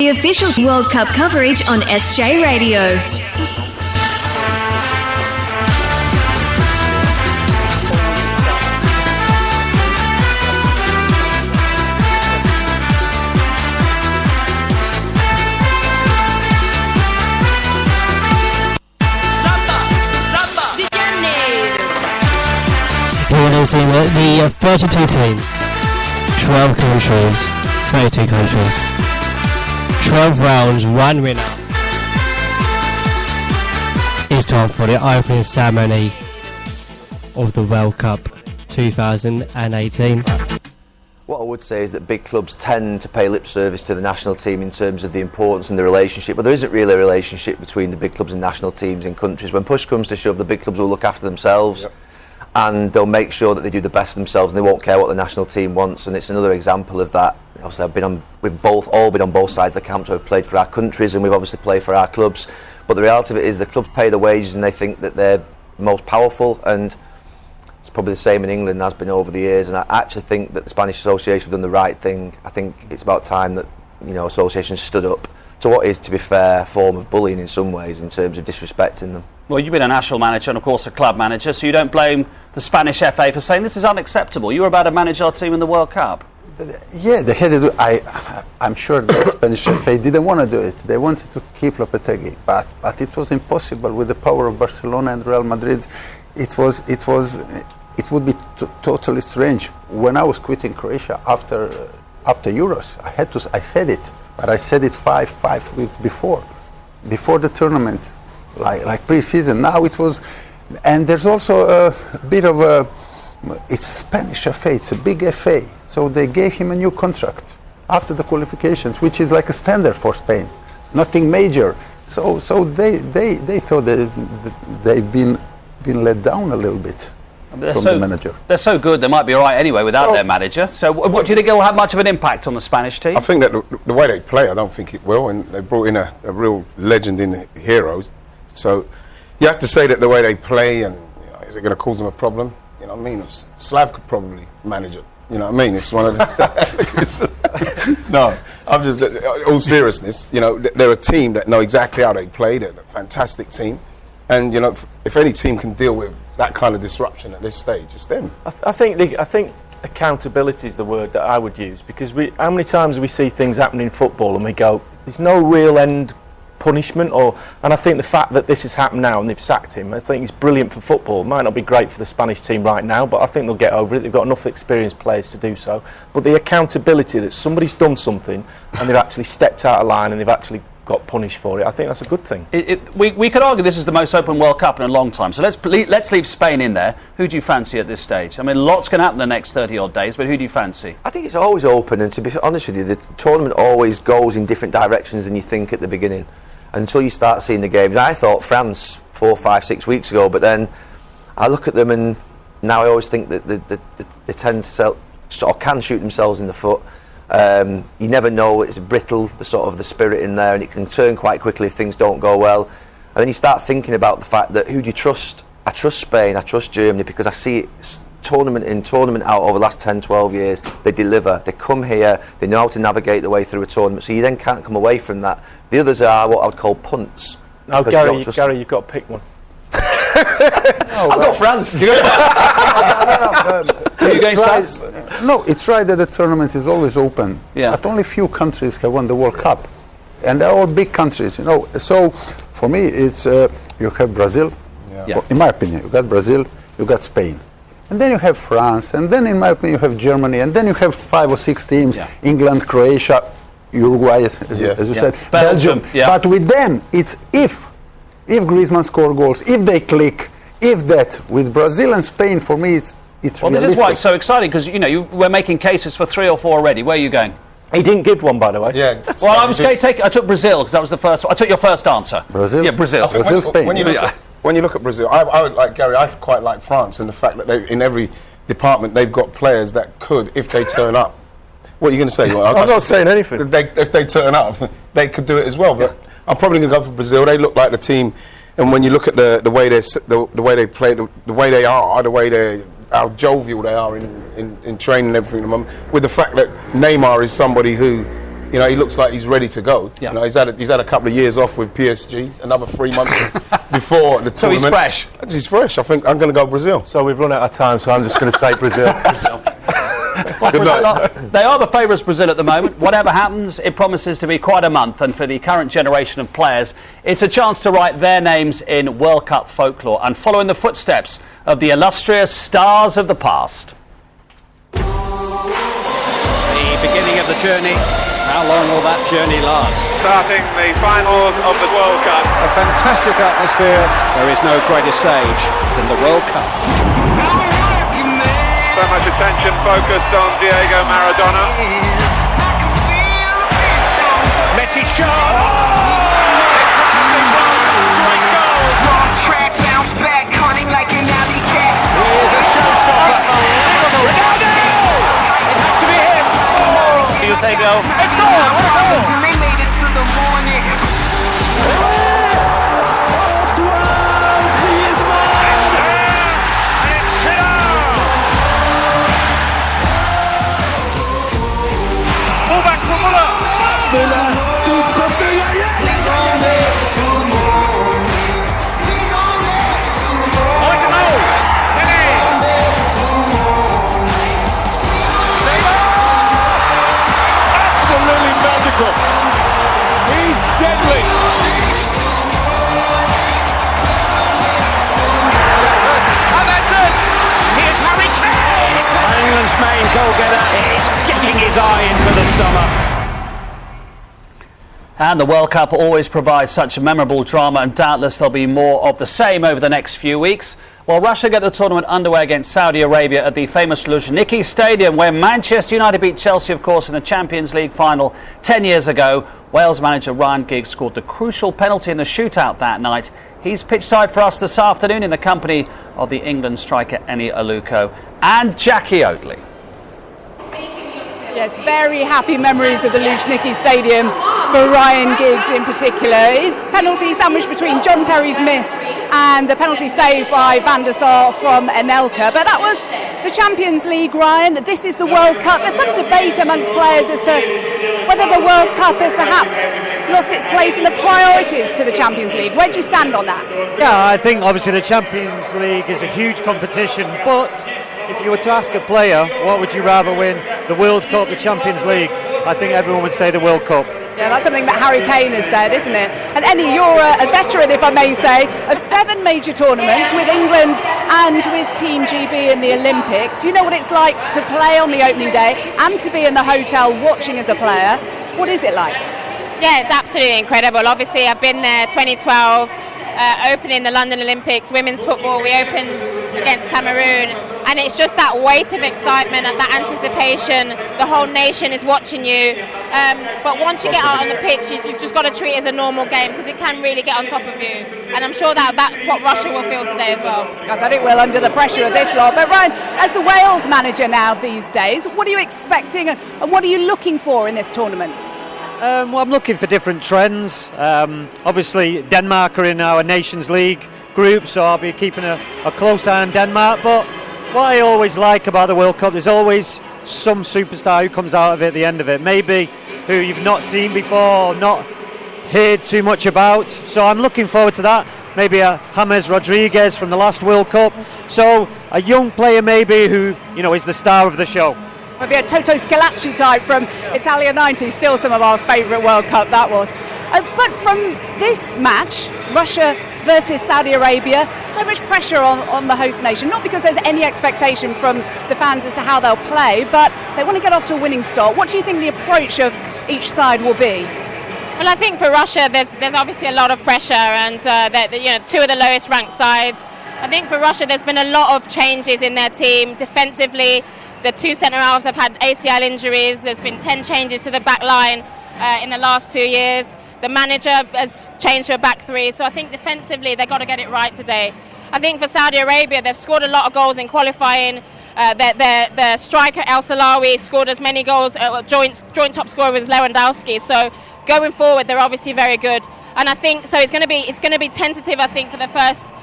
The official World Cup coverage on SJ Radio. We've seen the 32 teams, 12 countries, 32 countries, 12 rounds, one winner. It's time for the opening ceremony of the World Cup 2018. What I would say is that big clubs tend to pay lip service to the national team in terms of the importance and the relationship, but there isn't really a relationship between the big clubs and national teams in countries. When push comes to shove, the big clubs will look after themselves. Yep. And they'll make sure that they do the best for themselves, and they won't care what the national team wants. And it's another example of that. Obviously, we've all been on both sides of the camp. So we've played for our countries, and we've obviously played for our clubs. But the reality of it is, the clubs pay the wages, and they think that they're most powerful. And it's probably the same in England, has been over the years. And I actually think that the Spanish Association have done the right thing. I think it's about time that associations stood up to what is, to be fair, a form of bullying in some ways in terms of disrespecting them. Well, you've been a national manager and, of course, a club manager, so you don't blame the Spanish FA for saying this is unacceptable. You were about to manage our team in the World Cup. Yeah, they had to do. I'm sure the Spanish FA didn't want to do it. They wanted to keep Lopetegui, but it was impossible with the power of Barcelona and Real Madrid. It would be totally strange. When I was quitting Croatia after Euros, I said it, but I said it five weeks before the tournament. Like pre-season. Now it was, and there's also a bit of it's Spanish FA, it's a big FA, so they gave him a new contract after the qualifications, which is like a standard for Spain, nothing major. So they thought that they've been let down a little bit from the manager. They're so good, they might be all right anyway without their manager. So what do you think it'll have much of an impact on the Spanish team? I think that the way they play, I don't think it will, and they brought in a real legend in the Heroes. So you have to say that the way they play, and is it going to cause them a problem? You know what I mean? Slav could probably manage it. You know what I mean? It's one of the... No, I'm just... all seriousness, they're a team that know exactly how they play. They're a fantastic team. And, if any team can deal with that kind of disruption at this stage, it's them. I think accountability is the word that I would use, because how many times do we see things happen in football and we go, there's no real end punishment, and I think the fact that this has happened now and they've sacked him, I think it's brilliant for football. It might not be great for the Spanish team right now, but I think they'll get over it. They've got enough experienced players to do so. But the accountability that somebody's done something and they've actually stepped out of line and they've actually got punished for it, I think that's a good thing. We could argue this is the most open World Cup in a long time, so let's leave Spain in there. Who do you fancy at this stage? I mean, lots can happen the next 30 odd days, but who do you fancy? I think it's always open, and to be honest with you, the tournament always goes in different directions than you think at the beginning, until you start seeing the games. I thought France 4, 5, 6 weeks ago, but then I look at them and now I always think that they tend to can shoot themselves in the foot. You never know, it's brittle, the spirit in there, and it can turn quite quickly if things don't go well. And then you start thinking about the fact that, who do you trust? I trust Spain, I trust Germany, because I see it tournament in, tournament out over the last 10, 12 years. They deliver, they come here, they know how to navigate the way through a tournament, so you then can't come away from that. The others are what I would call punts. No, Gary, you've got to pick one. I've got France. No, it's right that the tournament is always open, but only few countries have won the World Cup, and they're all big countries, So for me, it's you have Brazil. Well, in my opinion, you got Brazil, you got Spain, and then you have France, and then in my opinion you have Germany, and then you have 5 or 6 teams: England, Croatia, Uruguay, as you said, Belgium. But with them, it's if Griezmann score goals, if they click, if that. With Brazil and Spain, for me, it's well, this is why it's so exciting, because we're making cases for 3 or 4 already. Where are you going? He didn't give one, by the way. Yeah. Well, I took Brazil because that was the first one. I took your first answer. Brazil. Yeah, Brazil. Spain. When you look at Brazil, I would like Gary. I quite like France and the fact that in every department they've got players that could, if they turn up. What are you going to say? I'm not saying anything. If they turn up, they could do it as well. But I'm probably going to go for Brazil. They look like the team, and when you look at the way they play, the way they are, how jovial they are in training and everything. With the fact that Neymar is somebody who You know, he looks like he's ready to go. Yeah. You know, he's had a couple of years off with PSG, another 3 months before the tournament. So he's fresh. He's fresh. I think I'm going to go Brazil. So we've run out of time, so I'm just going to say Brazil. Good luck. They are the favourites, Brazil, at the moment. Whatever happens, it promises to be quite a month, and for the current generation of players, it's a chance to write their names in World Cup folklore and follow in the footsteps of the illustrious stars of the past. The beginning of the journey. How long will that journey last? Starting the finals of the World Cup. A fantastic atmosphere. There is no greater stage than the World Cup. So much attention focused on Diego Maradona. Messi shot! Great goal! Track bounce back, cunning like an alley cat. Here's a showstopper. Ronaldo! It had to be him. Do you think, oh, It's gone! And they made it to the morning. And it's Fullback for Muller. On the goal. Absolutely magical. He's deadly. And that's it! Here's Harry Kane! England's main goal-getter is getting his eye in for the summer. And the World Cup always provides such memorable drama, and doubtless there'll be more of the same over the next few weeks. While Russia get the tournament underway against Saudi Arabia at the famous Luzhniki Stadium, where Manchester United beat Chelsea, of course, in the Champions League final 10 years ago, Wales manager Ryan Giggs scored the crucial penalty in the shootout that night. He's pitchside for us this afternoon in the company of the England striker Eni Aluko and Jackie Oatley. Yes, very happy memories of the Luzhniki Stadium for Ryan Giggs in particular. His penalty sandwiched between John Terry's miss and the penalty saved by Van der Sar from Anelka. But that was the Champions League, Ryan. This is the World Cup. There's some debate amongst players as to whether the World Cup has perhaps lost its place in the priorities to the Champions League. Where do you stand on that? Yeah, I think obviously the Champions League is a huge competition, but if you were to ask a player, what would you rather win, the World Cup, the Champions League? I think everyone would say the World Cup. Yeah, that's something that Harry Kane has said, isn't it? And Eni, you're a veteran, if I may say, of 7 major tournaments with England and with Team GB in the Olympics. You know what it's like to play on the opening day and to be in the hotel watching as a player. What is it like? Yeah, it's absolutely incredible. Obviously, I've been there 2012, opening the London Olympics, women's football. We opened against Cameroon, and it's just that weight of excitement and that anticipation. The whole nation is watching you. But once you get out on the pitch, you've just got to treat it as a normal game, because it can really get on top of you. And I'm sure that's what Russia will feel today as well. I bet it will, under the pressure of this lot. But Ryan, as the Wales manager now these days, what are you expecting and what are you looking for in this tournament? Well, I'm looking for different trends. Obviously, Denmark are in our Nations League group, so I'll be keeping a close eye on Denmark. But what I always like about the World Cup, there's always some superstar who comes out of it at the end of it. Maybe who you've not seen before, or not heard too much about. So I'm looking forward to that. Maybe a James Rodriguez from the last World Cup. So a young player maybe who, you know, is the star of the show. Maybe a Toto Scalacci type from Italia 90, still some of our favourite World Cup that was. But from this match, Russia versus Saudi Arabia, so much pressure on the host nation, not because there's any expectation from the fans as to how they'll play, but they want to get off to a winning start. What do you think the approach of each side will be? Well, I think for Russia, there's obviously a lot of pressure, and two of the lowest ranked sides. I think for Russia, there's been a lot of changes in their team defensively. The 2 centre halves have had ACL injuries. There's been 10 changes to the back line in the last 2 years. The manager has changed to a back 3. So I think defensively they've got to get it right today. I think for Saudi Arabia, they've scored a lot of goals in qualifying. Their striker El Salawi scored as many goals, joint top scorer with Lewandowski. So going forward, they're obviously very good. And I think so. It's going to be tentative, I think, for the first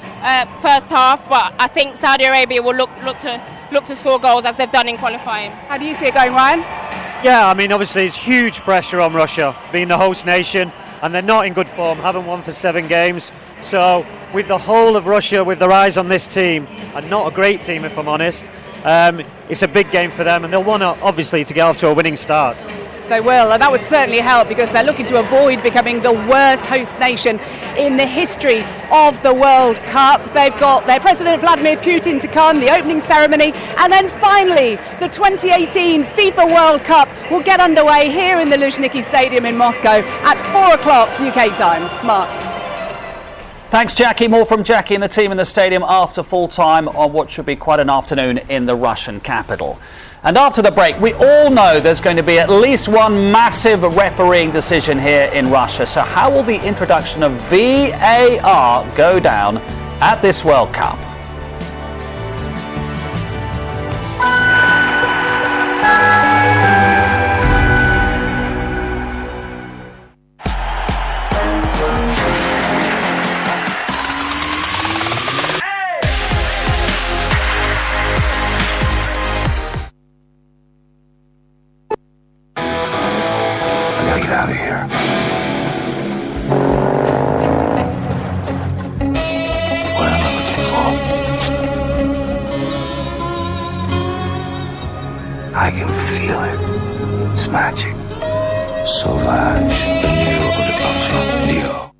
half. But I think Saudi Arabia will look to score goals as they've done in qualifying. How do you see it going, Ryan? Yeah, I mean, obviously it's huge pressure on Russia, being the host nation, and they're not in good form, haven't won for 7 games. So with the whole of Russia with their eyes on this team, and not a great team if I'm honest, it's a big game for them, and they'll want to, obviously, to get off to a winning start. They will, and that would certainly help because they're looking to avoid becoming the worst host nation in the history of the World Cup. They've got their President Vladimir Putin to come, the opening ceremony, and then finally the 2018 FIFA World Cup will get underway here in the Luzhniki Stadium in Moscow at 4 o'clock UK time. Mark. Thanks, Jackie. More from Jackie and the team in the stadium after full time on what should be quite an afternoon in the Russian capital. And after the break, we all know there's going to be at least one massive refereeing decision here in Russia. So how will the introduction of VAR go down at this World Cup? Out of here. What am I looking for? I can feel it. It's magic. Sauvage, Neo.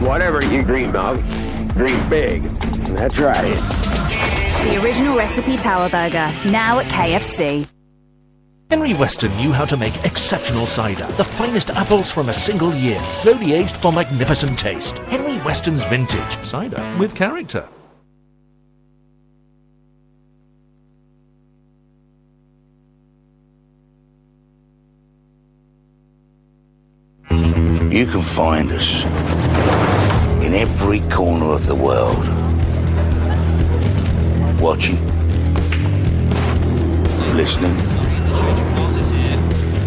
Whatever you dream of, dream big. That's right. The original recipe Tower Burger, now at KFC. Henry Weston knew how to make exceptional cider, the finest apples from a single year, slowly aged for magnificent taste. Henry Weston's vintage cider with character. You can find us in every corner of the world. Watching, listening,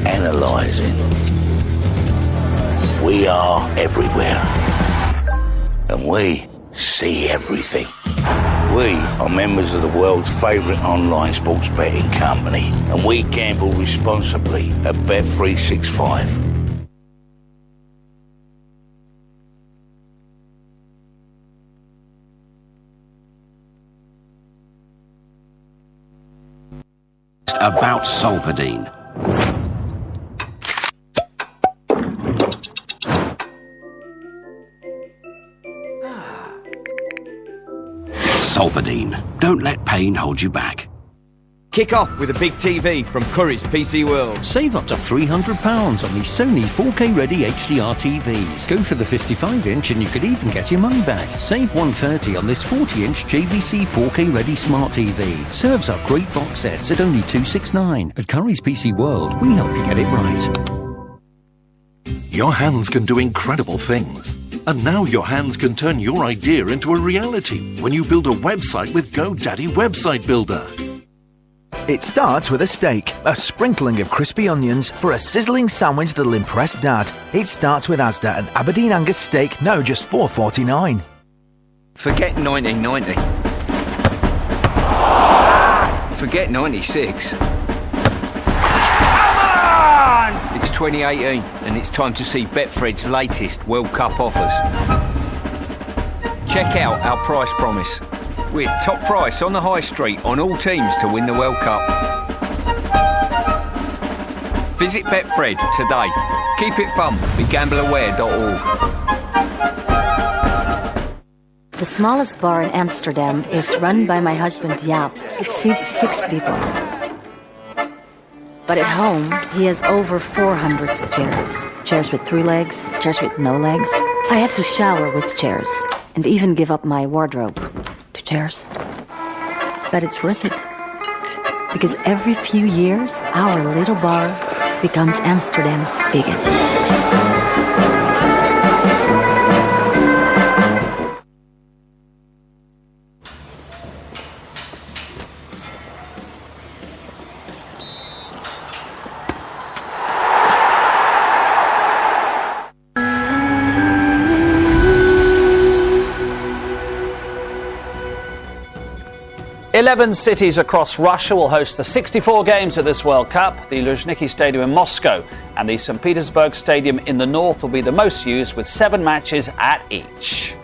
analysing. We are everywhere. And we see everything. We are members of the world's favourite online sports betting company. And we gamble responsibly at Bet365. About Solpadeine. Solpadeine. Don't let pain hold you back. Kick off with a big TV from Curry's PC World. Save up to £300 on these Sony 4K ready HDR TVs. Go for the 55-inch and you could even get your money back. Save £130 on this 40-inch JVC 4K ready smart TV. Serves up great box sets at only $269. At Curry's PC World, we help you get it right. Your hands can do incredible things. And now your hands can turn your idea into a reality when you build a website with GoDaddy Website Builder. It starts with a steak, a sprinkling of crispy onions for a sizzling sandwich that'll impress Dad. It starts with Asda and Aberdeen Angus steak, now just $4.49. Forget 1990. Forget 96. Come on! It's 2018 and it's time to see Betfred's latest World Cup offers. Check out our price promise. We're top price on the high street on all teams to win the World Cup. Visit Betfred today. Keep it fun with gambleaware.org. The smallest bar in Amsterdam is run by my husband Jaap. It seats 6 people. But at home, he has over 400 chairs. Chairs with 3 legs, chairs with no legs. I have to shower with chairs and even give up my wardrobe to chairs. But it's worth it. Because every few years, our little bar becomes Amsterdam's biggest. 11 cities across Russia will host the 64 games at this World Cup. The Luzhniki Stadium in Moscow and the St. Petersburg Stadium in the north will be the most used, with 7 matches at each.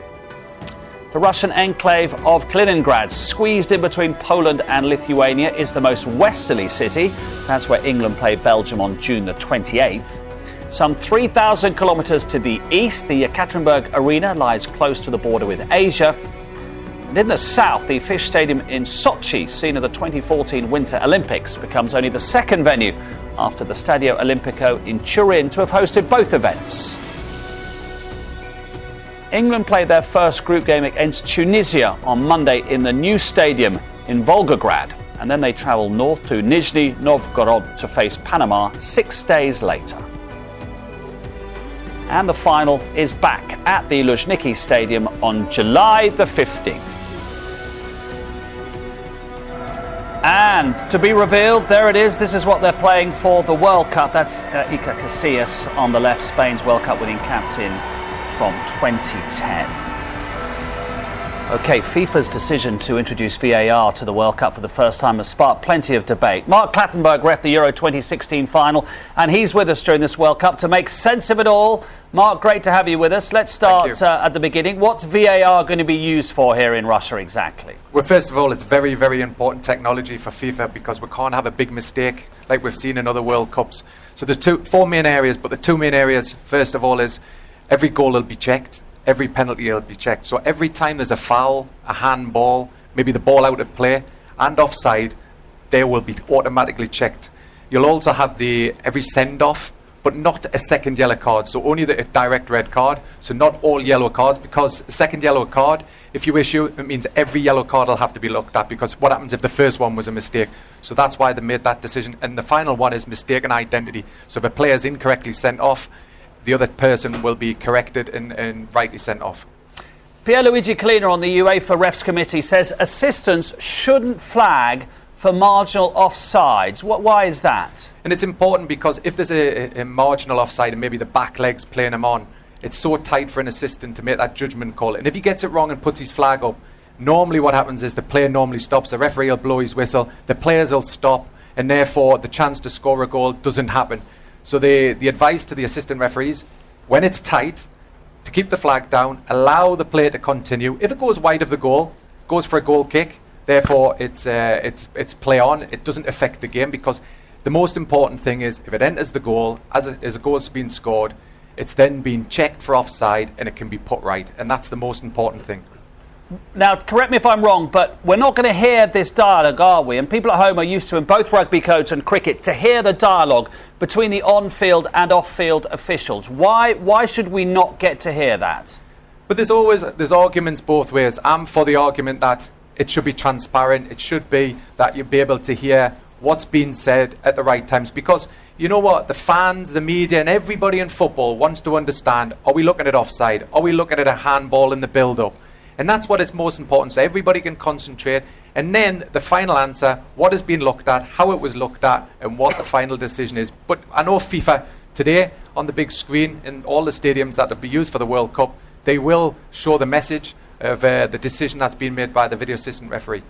The Russian enclave of Kaliningrad, squeezed in between Poland and Lithuania, is the most westerly city. That's where England play Belgium on June the 28th. Some 3,000 kilometres to the east, the Yekaterinburg Arena lies close to the border with Asia. And in the south, the Fish Stadium in Sochi, scene of the 2014 Winter Olympics, becomes only the second venue after the Stadio Olimpico in Turin to have hosted both events. England played their first group game against Tunisia on Monday in the new stadium in Volgograd, and then they travel north to Nizhny Novgorod to face Panama 6 days later. And the final is back at the Luzhniki Stadium on July the 15th. And to be revealed, there it is. This is what they're playing for the World Cup. That's Iker Casillas on the left, Spain's World Cup winning captain from 2010. OK, FIFA's decision to introduce VAR to the World Cup for the first time has sparked plenty of debate. Mark Clattenburg ref the Euro 2016 final, and he's with us during this World Cup to make sense of it all. Mark, great to have you with us. Let's start at the beginning. What's VAR going to be used for here in Russia exactly? Well, first of all, it's very, very important technology for FIFA because we can't have a big mistake like we've seen in other World Cups. So there's 4 main areas, but the 2 main areas, first of all, is every goal will be checked. Every penalty will be checked. So every time there's a foul, a handball, maybe the ball out of play, and offside, they will be automatically checked. You'll also have every send-off, but not a second yellow card. So only the direct red card. So not all yellow cards, because a second yellow card, if you issue, it means every yellow card will have to be looked at, because what happens if the first one was a mistake? So that's why they made that decision. And the final one is mistaken identity. So if a player is incorrectly sent off, the other person will be corrected and rightly sent off. Pierluigi Collina on the UEFA Refs Committee says assistants shouldn't flag for marginal offsides. Why is that? And it's important because if there's a marginal offside and maybe the back leg's playing him on, it's so tight for an assistant to make that judgment call. And if he gets it wrong and puts his flag up, normally what happens is the player normally stops, the referee will blow his whistle, the players will stop, and therefore the chance to score a goal doesn't happen. So the advice to the assistant referees, when it's tight, to keep the flag down, allow the play to continue. If it goes wide of the goal, goes for a goal kick, therefore it's play on. It doesn't affect the game, because the most important thing is if it enters the goal, as a goal has been scored, it's then being checked for offside and it can be put right. And that's the most important thing. Now, correct me if I'm wrong, but we're not going to hear this dialogue, are we? And people at home are used to, in both rugby codes and cricket, to hear the dialogue between the on-field and off-field officials. Why should we not get to hear that? But there's arguments both ways. I'm for the argument that it should be transparent. It should be that you'll be able to hear what's being said at the right times. Because you know what? The fans, the media, and everybody in football wants to understand, are we looking at offside? Are we looking at a handball in the build-up? And that's what is most important, so everybody can concentrate. And then the final answer, what has been looked at, how it was looked at, and what the final decision is. But I know FIFA today, on the big screen, in all the stadiums that will be used for the World Cup, they will show the message of the decision that's been made by the video assistant referee.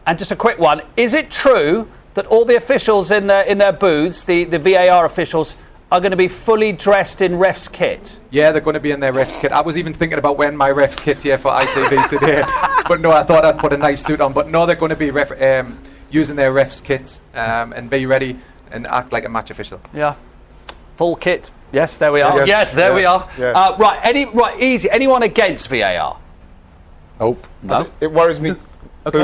And just a quick one, is it true that all the officials in their booths, the VAR officials, are going to be fully dressed in ref's kit? Yeah, they're going to be in their ref's kit. I was even thinking about wearing my ref kit here for ITV today. But no, I thought I'd put a nice suit on. But no, they're going to be using their ref's kits and be ready and act like a match official. Yeah. Full kit. Yes, there we are. Yes, there we are. Yes. Right, easy. Anyone against VAR? Nope. No? It worries me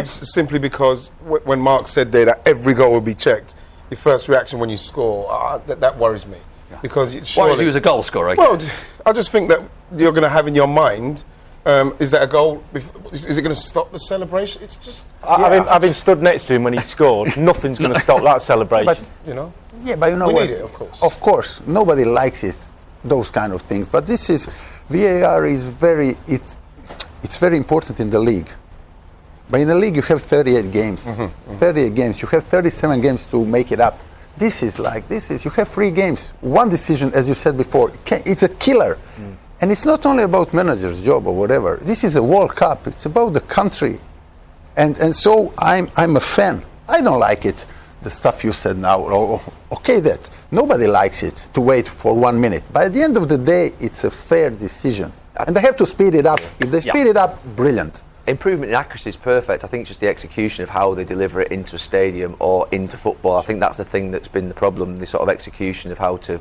simply because when Mark said there that every goal will be checked, your first reaction when you score, that worries me. Because worries you as a goal scorer? Well, I just think that you're going to have in your mind, is that a goal? Is it going to stop the celebration? It's just... I've been stood next to him when he scored. Nothing's going to stop that celebration. But, you know? Yeah, but you know we what? need it, of course. Of course. Nobody likes it, those kind of things. But this is... VAR is it's very important in the league. But in the league you have 38 games. 38 games. You have 37 games to make it up. This is you have 3 games. One decision, as you said before, it's a killer. And it's not only about manager's job or whatever. This is a World Cup. It's about the country. And so I'm a fan. I don't like it, the stuff you said now. Okay, that nobody likes it to wait for 1 minute. But at the end of the day, it's a fair decision. And they have to speed it up. If they speed it up, brilliant. Improvement in accuracy is perfect. I think it's just the execution of how they deliver it into a stadium or into football. I think that's the thing that's been the problem, the sort of execution of how to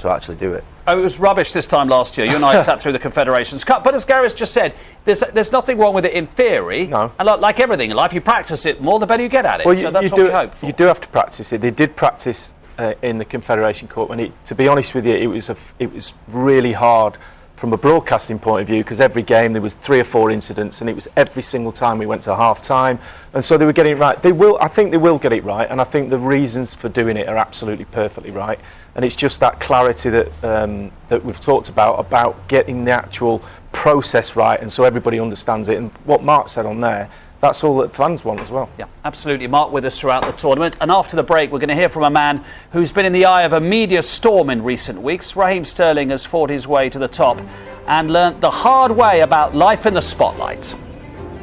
actually do it. Oh, it was rubbish this time last year. You and I sat through the Confederations Cup. But as Gareth just said, there's nothing wrong with it in theory. No. And like everything in life, you practice it more, the better you get at it. Well, so that's what we hope for. You do have to practice it. They did practice in the Confederation Cup, and to be honest with you, it was really hard from a broadcasting point of view, because every game there was 3 or 4 incidents, and it was every single time we went to half time, and so they were getting it right. I think they will get it right, and I think the reasons for doing it are absolutely perfectly right, and it's just that clarity that we've talked about getting the actual process right, and so everybody understands it. And what Mark said on there, that's all that fans want as well. Yeah, absolutely. Mark with us throughout the tournament. And after the break, we're going to hear from a man who's been in the eye of a media storm in recent weeks. Raheem Sterling has fought his way to the top and learnt the hard way about life in the spotlight.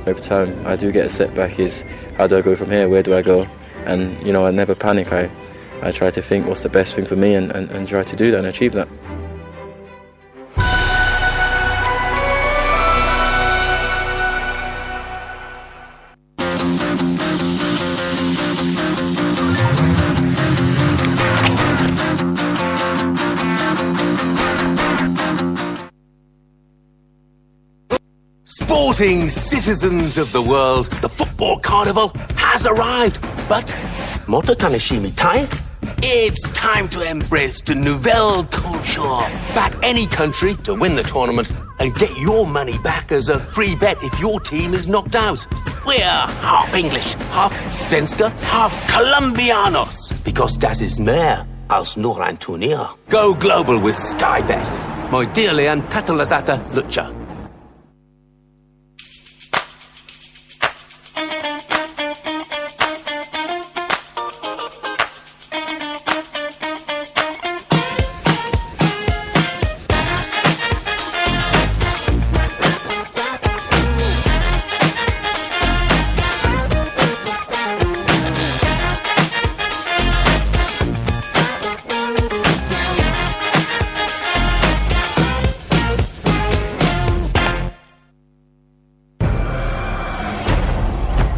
Every time I do get a setback is, how do I go from here? Where do I go? And, you know, I never panic. I try to think what's the best thing for me and try to do that and achieve that. Sporting citizens of the world, the football carnival has arrived. But, Moto Kaneshimi Tai, it's time to embrace the nouvelle culture. Back any country to win the tournament and get your money back as a free bet if your team is knocked out. We're half English, half Svenska, half Colombianos. Because das ist mehr als nur ein Turnier. Go global with Sky Bet. My dearly and catalysata lucha.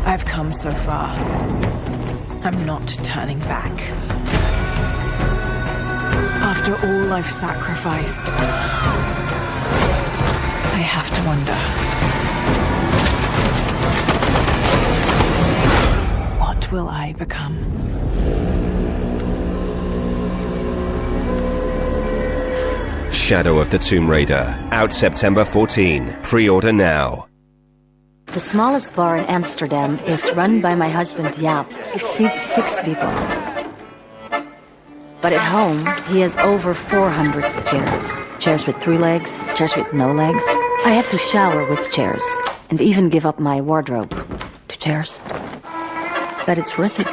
I've come so far. I'm not turning back. After all I've sacrificed, I have to wonder, what will I become? Shadow of the Tomb Raider, out September 14. Pre-order now. The smallest bar in Amsterdam is run by my husband Jaap. It seats 6 people. But at home, he has over 400 chairs. Chairs with 3 legs, chairs with no legs. I have to shower with chairs, and even give up my wardrobe to chairs. But it's worth it.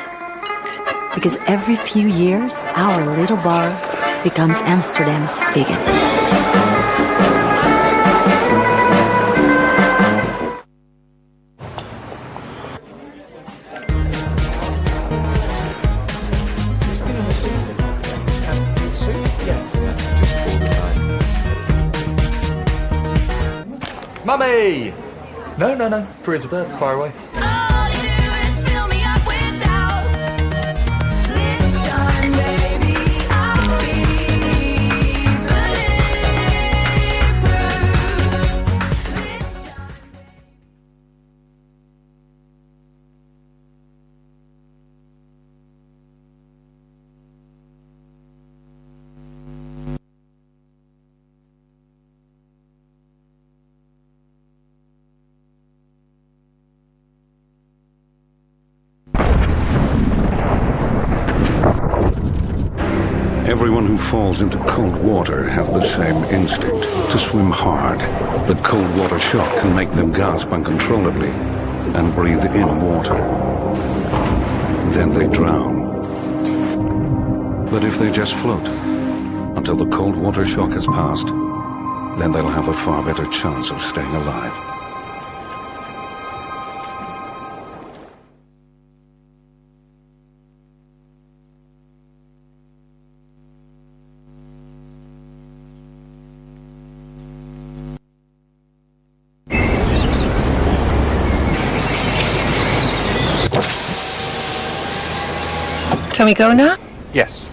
Because every few years, our little bar becomes Amsterdam's biggest. Mummy! No. Free as a bird, fire away. Everyone who falls into cold water has the same instinct, to swim hard. But cold water shock can make them gasp uncontrollably and breathe in water. Then they drown. But if they just float until the cold water shock has passed, then they'll have a far better chance of staying alive. Can we go now? Yes.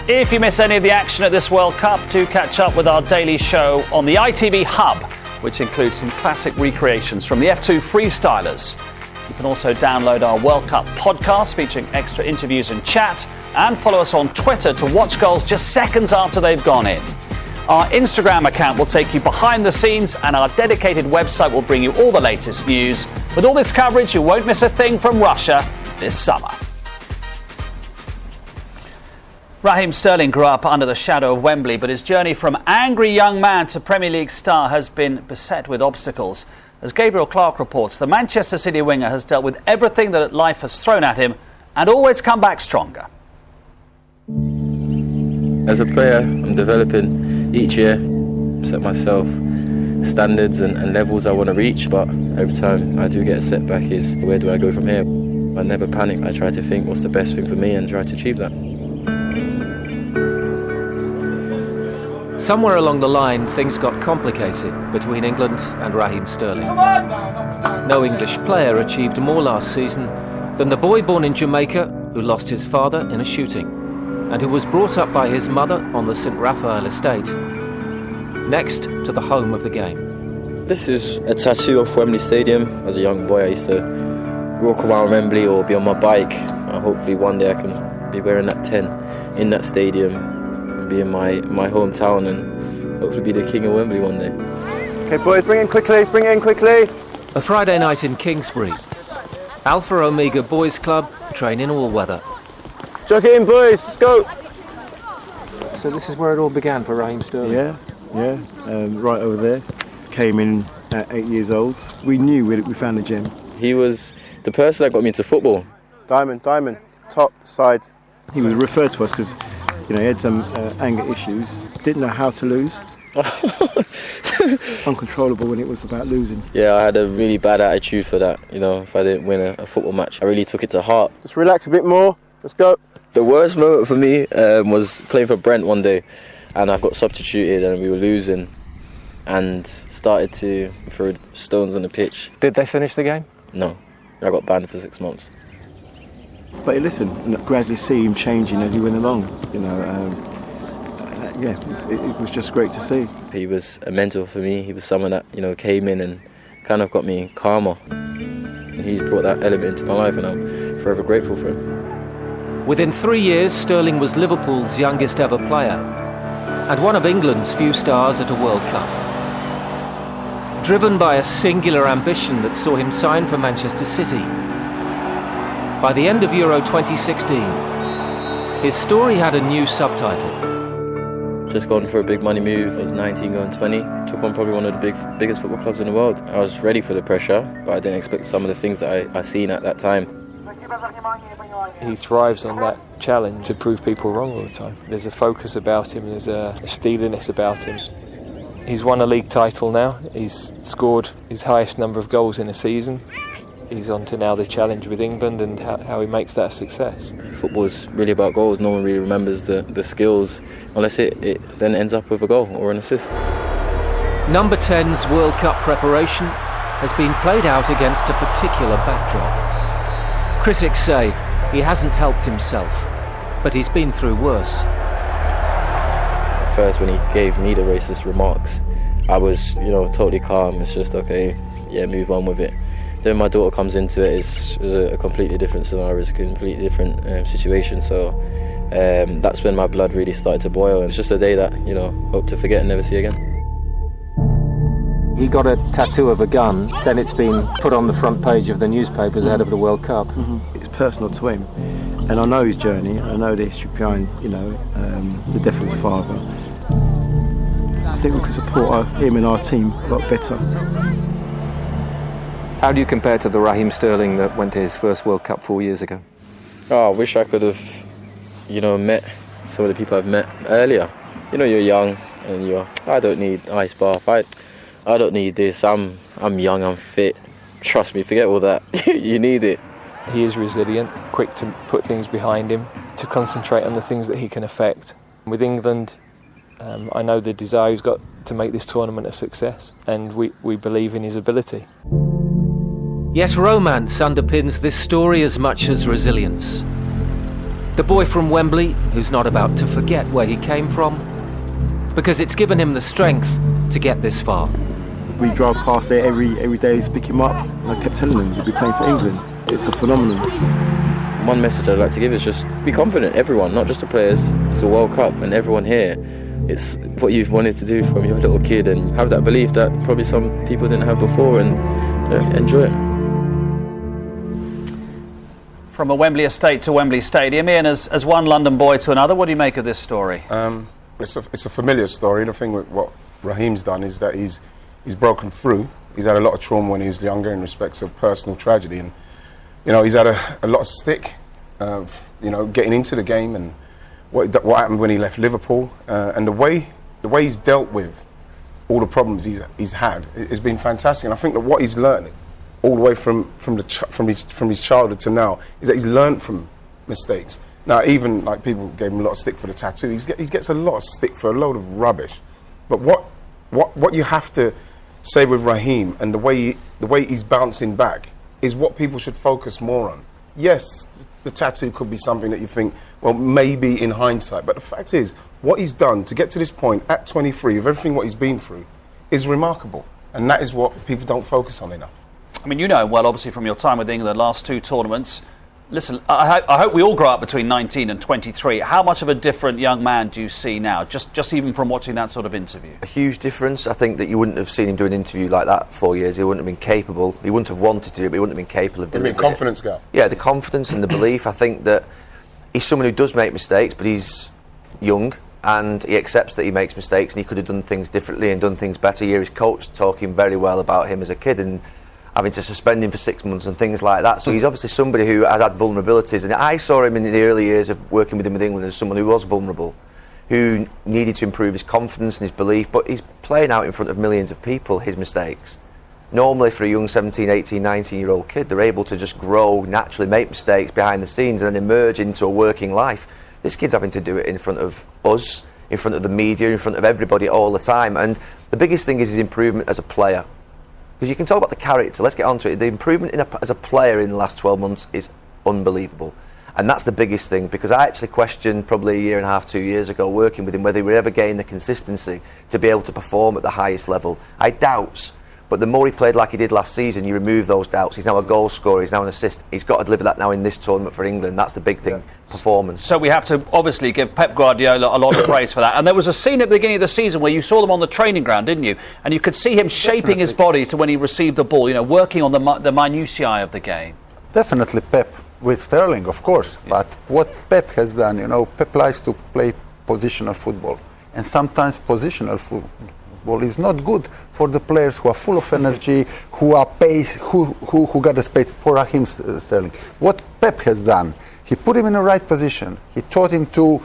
If you miss any of the action at this World Cup, do catch up with our daily show on the ITV Hub, which includes some classic recreations from the F2 freestylers. You can also download our World Cup podcast featuring extra interviews and chat, and follow us on Twitter to watch goals just seconds after they've gone in. Our Instagram account will take you behind the scenes, and our dedicated website will bring you all the latest news. With all this coverage, you won't miss a thing from Russia this summer. Raheem Sterling grew up under the shadow of Wembley, but his journey from angry young man to Premier League star has been beset with obstacles. As Gabriel Clark reports, the Manchester City winger has dealt with everything that life has thrown at him and always come back stronger. As a player, I'm developing each year, set myself standards and levels I want to reach, but every time I do get a setback is where do I go from here? I never panic. I try to think what's the best thing for me and try to achieve that. Somewhere along the line, things got complicated between England and Raheem Sterling. No English player achieved more last season than the boy born in Jamaica who lost his father in a shooting and who was brought up by his mother on the St Raphael estate, next to the home of the game. This is a tattoo of Wembley Stadium. As a young boy, I used to walk around Wembley or be on my bike. Hopefully one day I can be wearing that 10 in that stadium, be in my hometown, and hopefully be the king of Wembley one day. Okay boys, bring it in quickly. A Friday night in Kingsbury. Alpha Omega Boys Club train in all weather. Chuck it in boys, let's go. So this is where it all began for Raheem Sterling? Yeah, right over there. Came in at 8 years old. We knew we found the gem. He was the person that got me into football. Diamond, top, side. He was referred to us because he had some anger issues. Didn't know how to lose. Uncontrollable when it was about losing. Yeah, I had a really bad attitude for that. If I didn't win a football match, I really took it to heart. Just relax a bit more. Let's go. The worst moment for me was playing for Brent one day, and I got substituted and we were losing and started to throw stones on the pitch. Did they finish the game? No, I got banned for 6 months. But listen, gradually see him changing as he went along. It was just great to see. He was a mentor for me. He was someone that came in and kind of got me calmer. And he's brought that element into my life, and I'm forever grateful for him. Within 3 years, Sterling was Liverpool's youngest ever player and one of England's few stars at a World Cup. Driven by a singular ambition that saw him sign for Manchester City. By the end of Euro 2016, his story had a new subtitle. Just gone for a big money move. I was 19 going 20. Took on probably one of the biggest football clubs in the world. I was ready for the pressure, but I didn't expect some of the things that I seen at that time. He thrives on that challenge to prove people wrong all the time. There's a focus about him, there's a steeliness about him. He's won a league title now. He's scored his highest number of goals in a season. He's on to now the challenge with England and how he makes that a success. Football's really about goals. No one really remembers the skills unless it then ends up with a goal or an assist. Number 10's World Cup preparation has been played out against a particular backdrop. Critics say he hasn't helped himself, but he's been through worse. At first, when he gave me the racist remarks, I was, totally calm. It's just, okay, yeah, move on with it. Then my daughter comes into it, it's a completely different scenario, it's a completely different situation. So that's when my blood really started to boil. And it's just a day that, hope to forget and never see again. He got a tattoo of a gun, then it's been put on the front page of the newspapers ahead of the World Cup. Mm-hmm. It's personal to him, and I know his journey, I know the history behind, the death of his father. I think we can support him and our team a lot better. How do you compare to the Raheem Sterling that went to his first World Cup 4 years ago? Oh, I wish I could have, met some of the people I've met earlier. You're young and I don't need ice bath. I don't need this. I'm young, I'm fit. Trust me, forget all that. You need it. He is resilient, quick to put things behind him, to concentrate on the things that he can affect. With England, I know the desire he's got to make this tournament a success, and we believe in his ability. Yes, romance underpins this story as much as resilience. The boy from Wembley who's not about to forget where he came from, because it's given him the strength to get this far. We drive past there every day to pick him up, and I kept telling him he'd be playing for England. It's a phenomenon. One message I'd like to give is just be confident, everyone, not just the players. It's a World Cup and everyone here. It's what you've wanted to do from your little kid, and have that belief that probably some people didn't have before, and enjoy it. From a Wembley estate to Wembley Stadium, Ian, as one London boy to another, what do you make of this story? It's a familiar story. The thing with what Raheem's done is that he's broken through. He's had a lot of trauma when he was younger in respects of personal tragedy, and he's had a lot of stick of getting into the game, and what happened when he left Liverpool, and the way he's dealt with all the problems he's had has been fantastic. And I think that what he's learned all the way from his childhood to now is that he's learned from mistakes. Now, even like people gave him a lot of stick for the tattoo, he gets a lot of stick for a load of rubbish. But what you have to say with Raheem, and the way he's bouncing back, is what people should focus more on. Yes, the tattoo could be something that you think, well, maybe in hindsight, but the fact is, what he's done to get to this point at 23, of everything what he's been through, is remarkable, and that is what people don't focus on enough. I mean, you know well, obviously, from your time with England, the last two tournaments. Listen, I hope we all grow up between 19 and 23. How much of a different young man do you see now, just even from watching that sort of interview? A huge difference. I think that you wouldn't have seen him do an interview like that 4 years. He wouldn't have been capable. He wouldn't have wanted to do it, but he wouldn't have been capable of doing it. Confidence go? Yeah, the confidence and the belief. I think that he's someone who does make mistakes, but he's young, and he accepts that he makes mistakes, and he could have done things differently and done things better. You hear his coach talking very well about him as a kid, and having to suspend him for 6 months and things like that. So he's obviously somebody who has had vulnerabilities, and I saw him in the early years of working with him with England as someone who was vulnerable, who needed to improve his confidence and his belief, but he's playing out in front of millions of people his mistakes. Normally for a young 17, 18, 19-year-old kid, they're able to just grow, naturally make mistakes behind the scenes and then emerge into a working life. This kid's having to do it in front of us, in front of the media, in front of everybody all the time, and the biggest thing is his improvement as a player. Because you can talk about the character, let's get on to it. The improvement as a player in the last 12 months is unbelievable. And that's the biggest thing, because I actually questioned probably a year and a half, 2 years ago, working with him, whether he would ever gain the consistency to be able to perform at the highest level. I had doubts, but the more he played like he did last season, you remove those doubts. He's now a goal scorer, he's now an assist. He's got to deliver that now in this tournament for England. That's the big thing, performance. So we have to obviously give Pep Guardiola a lot of praise for that. And there was a scene at the beginning of the season where you saw them on the training ground, didn't you? And you could see him shaping his body to when he received the ball, working on the minutiae of the game. Definitely Pep with Sterling, of course. Yeah. But what Pep has done, Pep likes to play positional football. And sometimes positional football is not good for the players who are full of energy, who are pace, who got the space. For Raheem Sterling, what Pep has done, he put him in the right position. He taught him to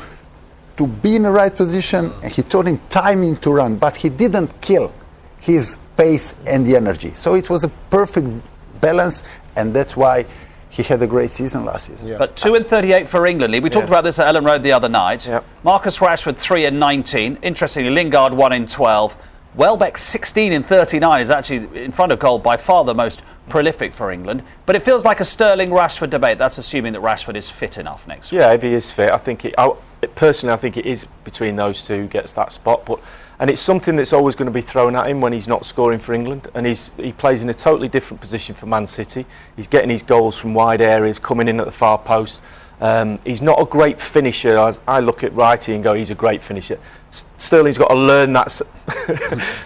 be in the right position, and he taught him timing to run, but he didn't kill his pace and the energy. So it was a perfect balance, and that's why he had a great season last season. Yeah. But 2 and 38 for England. We talked about this at Ellen Road the other night. Yeah. Marcus Rashford 3 and 19. Interestingly, Lingard 1 in 12. Welbeck 16 in 39 is actually in front of goal, by far the most prolific for England. But it feels like a Sterling-Rashford debate. That's assuming that Rashford is fit enough next week. Yeah, if he is fit, I think personally, I think it is between those two who gets that spot. And it's something that's always going to be thrown at him when he's not scoring for England. And he plays in a totally different position for Man City. He's getting his goals from wide areas, coming in at the far post. He's not a great finisher. I look at Wrighty and go, he's a great finisher. Sterling's got to learn that.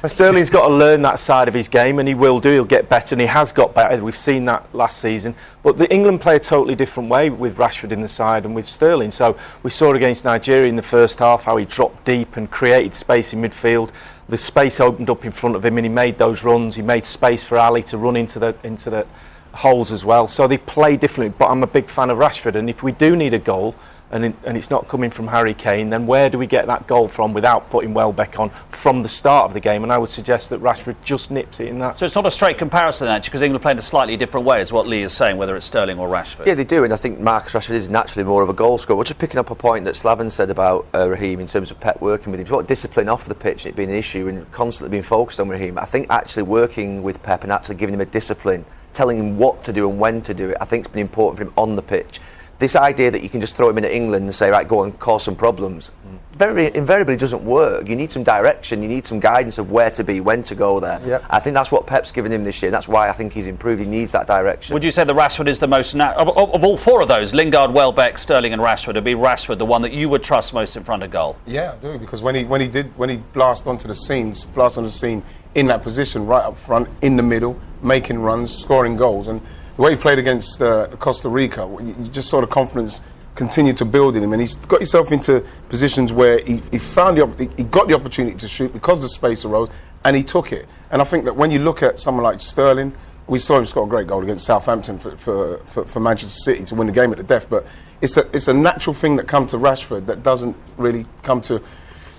Sterling's got to learn that side of his game, and he will do. He'll get better, and he has got better. We've seen that last season. But the England play a totally different way with Rashford in the side and with Sterling. So we saw against Nigeria in the first half how he dropped deep and created space in midfield. The space opened up in front of him, and he made those runs. He made space for Ali to run into the holes as well. So they play differently, but I'm a big fan of Rashford, and if we do need a goal, and it's not coming from Harry Kane, then where do we get that goal from without putting Welbeck on from the start of the game? And I would suggest that Rashford just nips it in that. So it's not a straight comparison, actually, because England play in a slightly different way, is what Lee is saying, whether it's Sterling or Rashford. Yeah, they do, and I think Marcus Rashford is naturally more of a goal scorer. We're just picking up a point that Slaven said about Raheem in terms of Pep working with him. He's got discipline off the pitch, it being an issue, and constantly being focused on Raheem. I think actually working with Pep and actually giving him a discipline, telling him what to do and when to do it, I think it's been important for him on the pitch. This idea that you can just throw him into England and say, right, go and cause some problems, very invariably doesn't work. You need some direction, you need some guidance of where to be, when to go there. Yep. I think that's what Pep's given him this year, and that's why I think he's improved. He needs that direction. Would you say that Rashford is the most of all four of those, Lingard, Welbeck, Sterling and Rashford, would be Rashford the one that you would trust most in front of goal? Yeah, I do, because when he blasted onto the scene, he blasted onto the scene in that position, right up front, in the middle, making runs, scoring goals, and the way he played against Costa Rica, you just saw the confidence continue to build in him, and he's got himself into positions where he got the opportunity to shoot because the space arose, and he took it. And I think that when you look at someone like Sterling, we saw him score a great goal against Southampton for Manchester City to win the game at the death, but it's a natural thing that comes to Rashford that doesn't really come to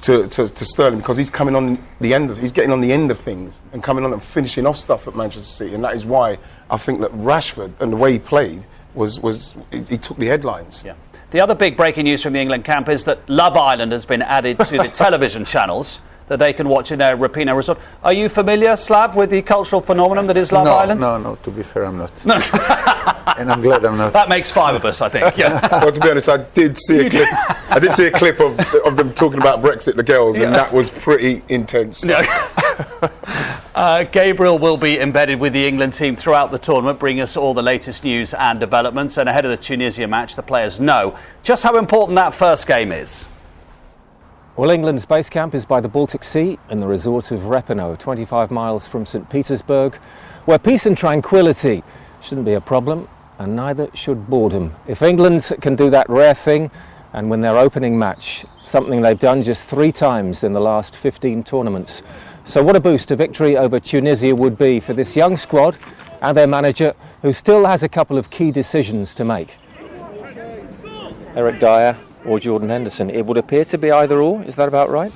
Sterling, because he's coming on the end he's getting on the end of things and coming on and finishing off stuff at Manchester City, and that is why I think that Rashford and the way he played he took the headlines. Yeah. The other big breaking news from the England camp is that Love Island has been added to the television channels that they can watch in their Rapino resort. Are you familiar, Slav, with the cultural phenomenon that is Love Island? No, to be fair, I'm not. And I'm glad I'm not. That makes five of us, I think, yeah. Well, to be honest, I did see a clip of them talking about Brexit, the girls, and that was pretty intense. Gabriel will be embedded with the England team throughout the tournament, bringing us all the latest news and developments. And ahead of the Tunisia match, the players know just how important that first game is. Well, England's base camp is by the Baltic Sea in the resort of Rapino, 25 miles from St. Petersburg, where peace and tranquility shouldn't be a problem, and neither should boredom. If England can do that rare thing and win their opening match, something they've done just 3 times in the last 15 tournaments. So what a boost a victory over Tunisia would be for this young squad and their manager, who still has a couple of key decisions to make. Eric Dyer or Jordan Henderson? It would appear to be either or. Is that about right?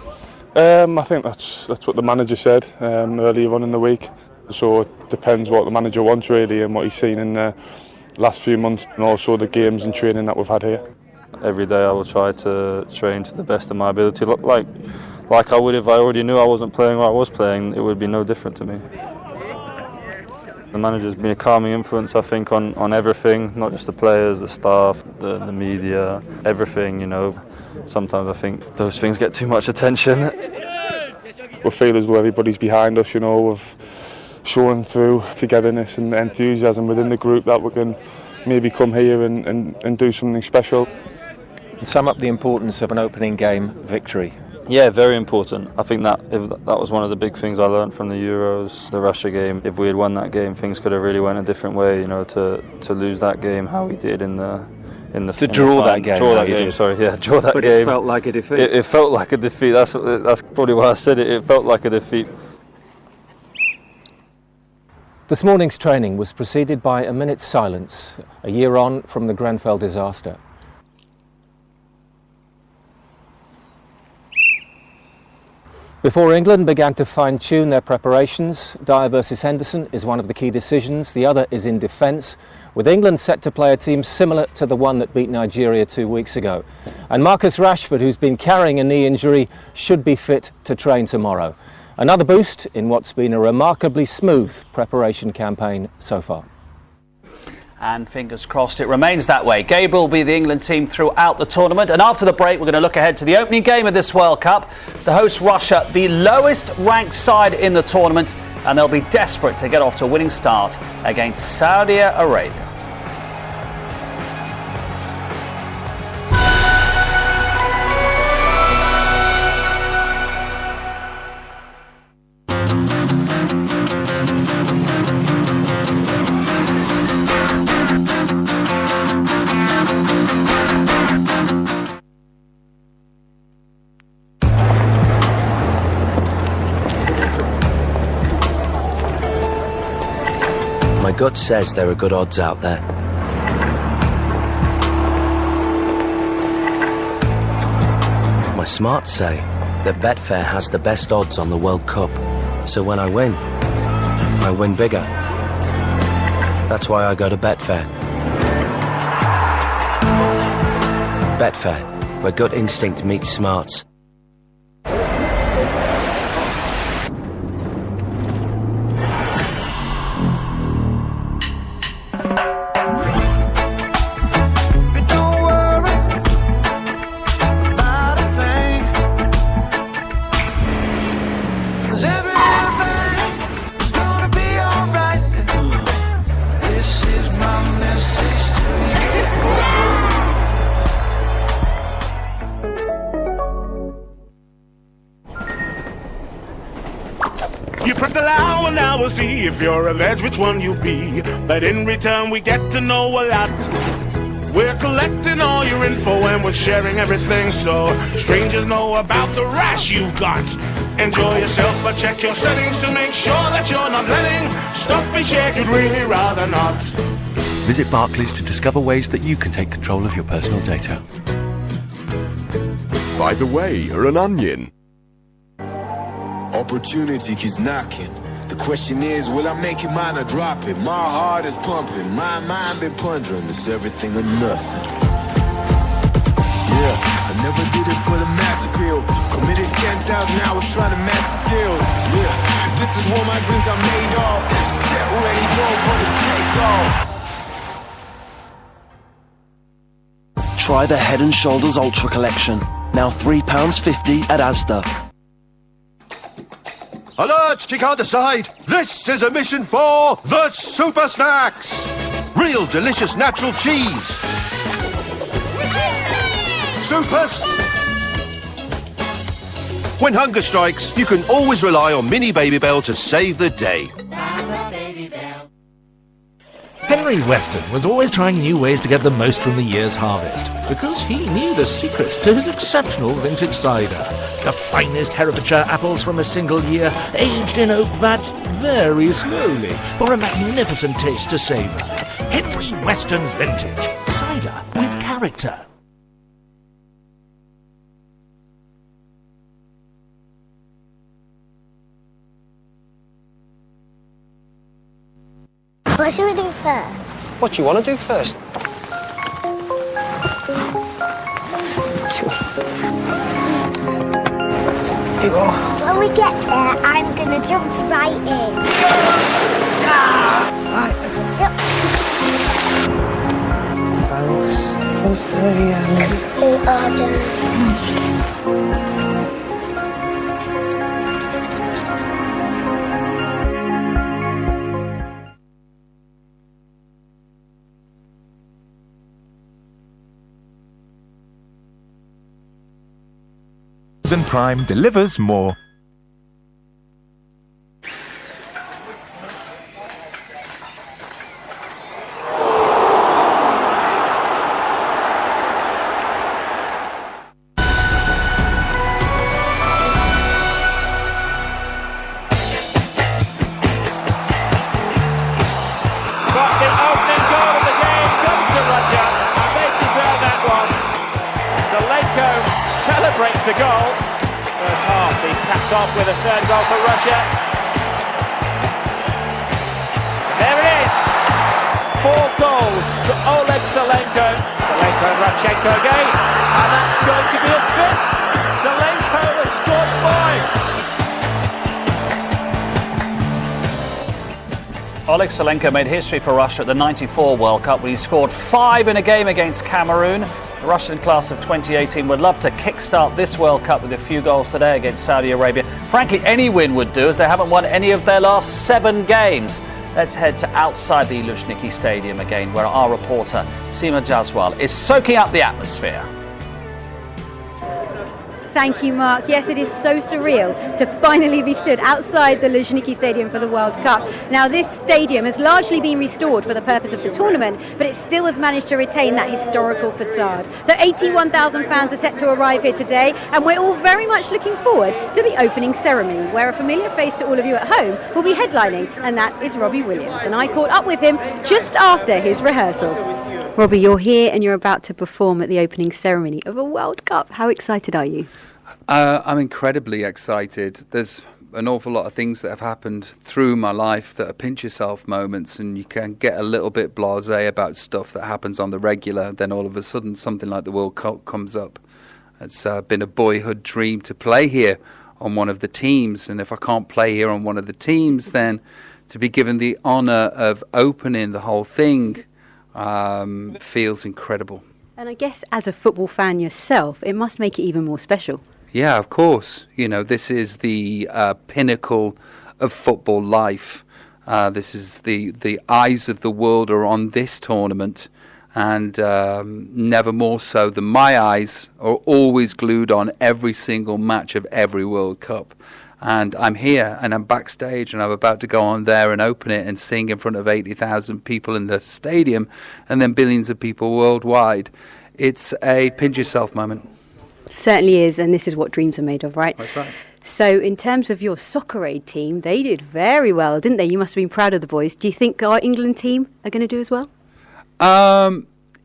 I think that's what the manager said earlier on in the week. So it depends what the manager wants really and what he's seen in the last few months, and also the games and training that we've had here. Every day I will try to train to the best of my ability. Like I would if I already knew I wasn't playing or I was playing, it would be no different to me. The manager's been a calming influence, I think, on everything, not just the players, the staff, the media, everything, you know. Sometimes I think those things get too much attention. We feel as though everybody's behind us, you know, of showing through togetherness and enthusiasm within the group that we can maybe come here and do something special. Sum up the importance of an opening game victory. Yeah, very important. I think that was one of the big things I learned from the Euros, the Russia game. If we had won that game, things could have really went a different way. You know, to lose that game, how we did in the draw that game. Draw that game. Sorry, yeah, draw that but game. It felt like a defeat. It felt like a defeat. That's probably why I said it. It felt like a defeat. This morning's training was preceded by a minute's silence, a year on from the Grenfell disaster. Before England began to fine-tune their preparations, Dyer versus Henderson is one of the key decisions. The other is in defence, with England set to play a team similar to the one that beat Nigeria 2 weeks ago. And Marcus Rashford, who's been carrying a knee injury, should be fit to train tomorrow. Another boost in what's been a remarkably smooth preparation campaign so far. And fingers crossed it remains that way. Gabriel will be the England team throughout the tournament. And after the break, we're going to look ahead to the opening game of this World Cup. The host Russia, the lowest ranked side in the tournament, and they'll be desperate to get off to a winning start against Saudi Arabia. My gut says there are good odds out there. smarts say that Betfair has the best odds on the World Cup. So when I win bigger. That's why I go to Betfair. Betfair, where gut instinct meets smarts. You press the allow and now we'll see if you're a veg, which one you be. But in return we get to know a lot. We're collecting all your info and we're sharing everything, so strangers know about the rash you got. Enjoy yourself, but check your settings to make sure that you're not letting stuff be shared you'd really rather not. Visit Barclays to discover ways that you can take control of your personal data. By the way, you're an onion. Opportunity keeps knocking. The question is, will I make it mine or drop it? My heart is pumping, my mind been pondering. It's everything or nothing. Yeah, I never did it for the mass appeal. Committed 10,000 hours trying to master skill. Yeah, this is what my dreams are made of. Set, ready, go for the takeoff. Try the Head & Shoulders Ultra Collection. Now £3.50 at Asda. Alert! You can't decide. This is a mission for the Super Snacks. Real delicious natural cheese. Supers. When hunger strikes, you can always rely on Mini Baby Bell to save the day. Henry Weston was always trying new ways to get the most from the year's harvest, because he knew the secret to his exceptional vintage cider. The finest Herefordshire apples from a single year, aged in oak vats very slowly, for a magnificent taste to savour. Henry Weston's Vintage. Cider with character. What should we do first? What do you want to do first? When we get there, I'm gonna jump right in. Right, let's go. Yep. Thanks. What's the Food order. Prime delivers more. Celebrates the goal. First half, he capped off with a third goal for Russia. There it is. 4 goals to Oleg Salenko. Salenko and Radchenko again. And that's going to be a 5th. Salenko has scored 5. Oleg Salenko made history for Russia at the '94 World Cup when he scored 5 in a game against Cameroon. The Russian class of 2018 would love to kickstart this World Cup with a few goals today against Saudi Arabia. Frankly, any win would do, as they haven't won any of their last 7 games. Let's head to outside the Luzhniki Stadium again, where our reporter Seema Jaswal is soaking up the atmosphere. Thank you, Mark. Yes, it is so surreal to finally be stood outside the Luzhniki Stadium for the World Cup. Now, this stadium has largely been restored for the purpose of the tournament, but it still has managed to retain that historical facade. So 81,000 fans are set to arrive here today, and we're all very much looking forward to the opening ceremony, where a familiar face to all of you at home will be headlining, and that is Robbie Williams. And I caught up with him just after his rehearsal. Robbie, you're here and you're about to perform at the opening ceremony of a World Cup. How excited are you? I'm incredibly excited. There's an awful lot of things that have happened through my life that are pinch yourself moments, and you can get a little bit blasé about stuff that happens on the regular. Then all of a sudden something like the World Cup comes up. It's been a boyhood dream to play here on one of the teams, and if I can't play here on one of the teams, then to be given the honour of opening the whole thing feels incredible. And I guess as a football fan yourself, it must make it even more special. Yeah, of course. You know, this is the pinnacle of football life. This is the eyes of the world are on this tournament, and never more so than my eyes are always glued on every single match of every World Cup. And I'm here, and I'm backstage, and I'm about to go on there and open it and sing in front of 80,000 people in the stadium, and then billions of people worldwide. It's a pinch yourself moment. Certainly is, and this is what dreams are made of, right? That's right. So in terms of your soccer aid team, they did very well, didn't they? You must have been proud of the boys. Do you think our England team are going to do as well?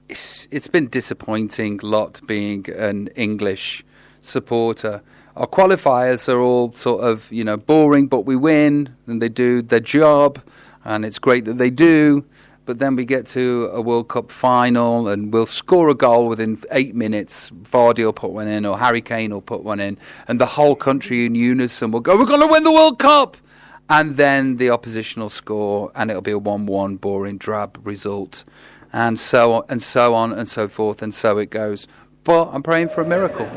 It's been disappointing lot being an English supporter. Our qualifiers are all sort of, boring, but we win, and they do their job, and it's great that they do. But then we get to a World Cup final and we'll score a goal within 8 minutes. Vardy will put one in, or Harry Kane will put one in, and the whole country in unison will go, "We're going to win the World Cup!" And then the opposition will score, and it'll be a 1-1 boring, drab result. And so on and so forth, and so it goes. But I'm praying for a miracle.